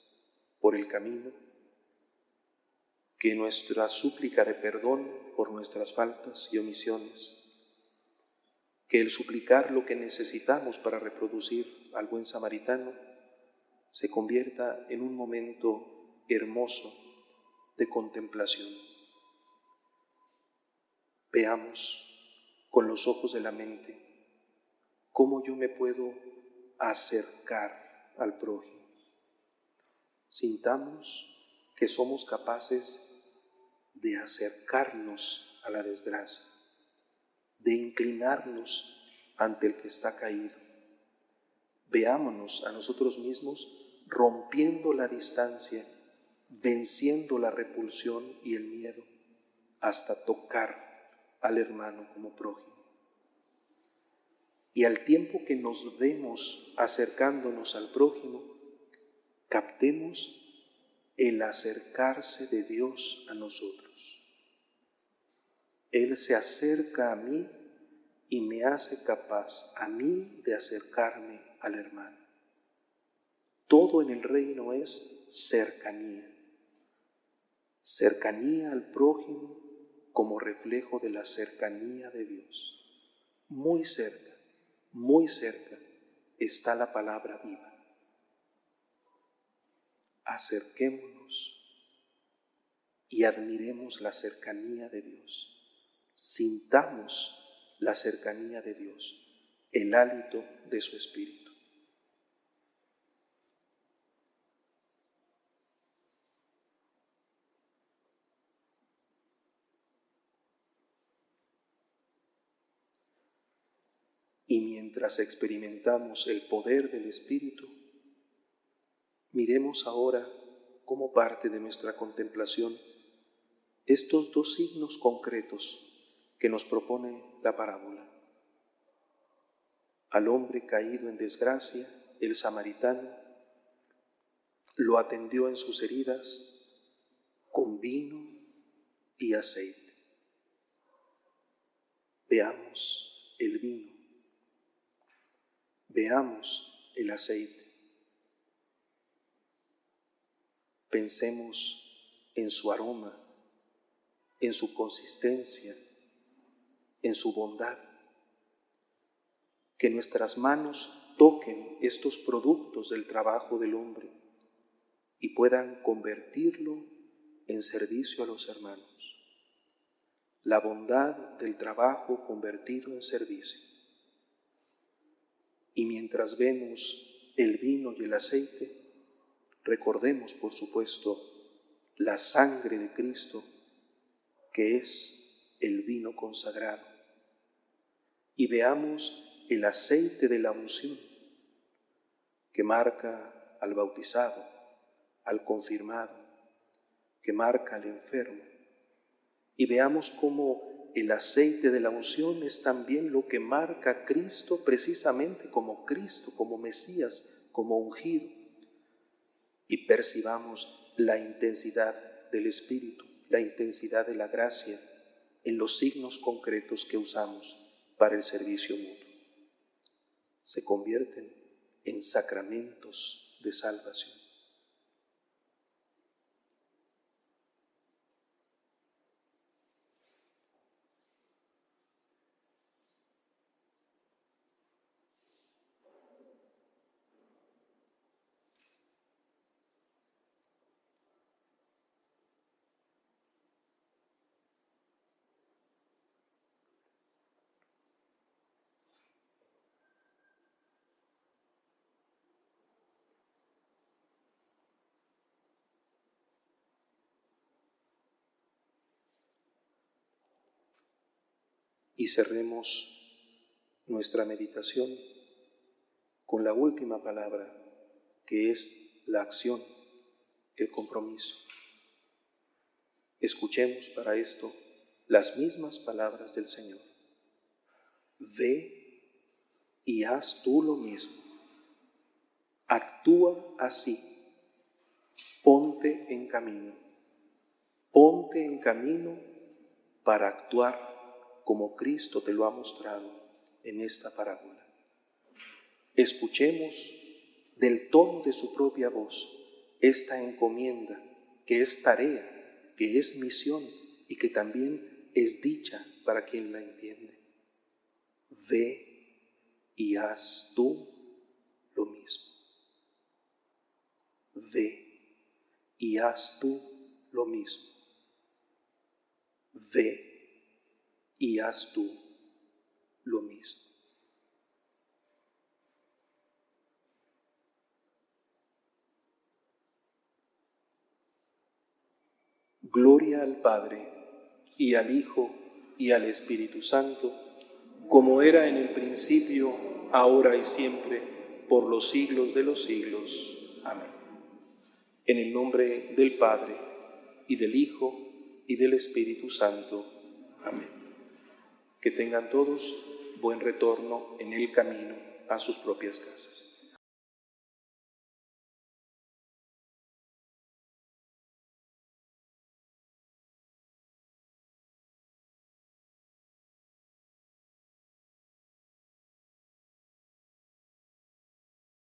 por el camino, que nuestra súplica de perdón por nuestras faltas y omisiones, que el suplicar lo que necesitamos para reproducir al buen samaritano se convierta en un momento hermoso de contemplación. Veamos con los ojos de la mente cómo yo me puedo acercar al prójimo. Sintamos que somos capaces de acercarnos a la desgracia, de inclinarnos ante el que está caído. Veámonos a nosotros mismos rompiendo la distancia, venciendo la repulsión y el miedo, hasta tocar al hermano como prójimo. Y al tiempo que nos vemos acercándonos al prójimo, captemos el acercarse de Dios a nosotros. Él se acerca a mí y me hace capaz a mí de acercarme al hermano. Todo en el reino es cercanía. Cercanía al prójimo como reflejo de la cercanía de Dios. Muy cerca está la palabra viva. Acerquémonos y admiremos la cercanía de Dios. Sintamos la cercanía de Dios, el hálito de su Espíritu. Y mientras experimentamos el poder del Espíritu, miremos ahora como parte de nuestra contemplación estos dos signos concretos que nos propone la parábola. Al hombre caído en desgracia, el samaritano lo atendió en sus heridas con vino y aceite. Veamos el vino, veamos el aceite. Pensemos en su aroma, en su consistencia, en su bondad. Que nuestras manos toquen estos productos del trabajo del hombre y puedan convertirlo en servicio a los hermanos. La bondad del trabajo convertido en servicio. Y mientras vemos el vino y el aceite, recordemos, por supuesto, la sangre de Cristo, que es el vino consagrado. Y veamos el aceite de la unción, que marca al bautizado, al confirmado, que marca al enfermo. Y veamos cómo el aceite de la unción es también lo que marca a Cristo precisamente como Cristo, como Mesías, como ungido. Y percibamos la intensidad del Espíritu, la intensidad de la gracia en los signos concretos que usamos para el servicio mutuo. Se convierten en sacramentos de salvación. Y cerremos nuestra meditación con la última palabra, que es la acción, el compromiso. Escuchemos para esto las mismas palabras del Señor. Ve y haz tú lo mismo. Actúa así. Ponte en camino. Ponte en camino para actuar como Cristo te lo ha mostrado en esta parábola. Escuchemos del tono de su propia voz esta encomienda, que es tarea, que es misión y que también es dicha para quien la entiende. Ve y haz tú lo mismo. Ve y haz tú lo mismo. Ve y haz tú lo mismo. Gloria al Padre, y al Hijo, y al Espíritu Santo, como era en el principio, ahora y siempre, por los siglos de los siglos. Amén. En el nombre del Padre, y del Hijo, y del Espíritu Santo. Amén. Que tengan todos buen retorno en el camino a sus propias casas.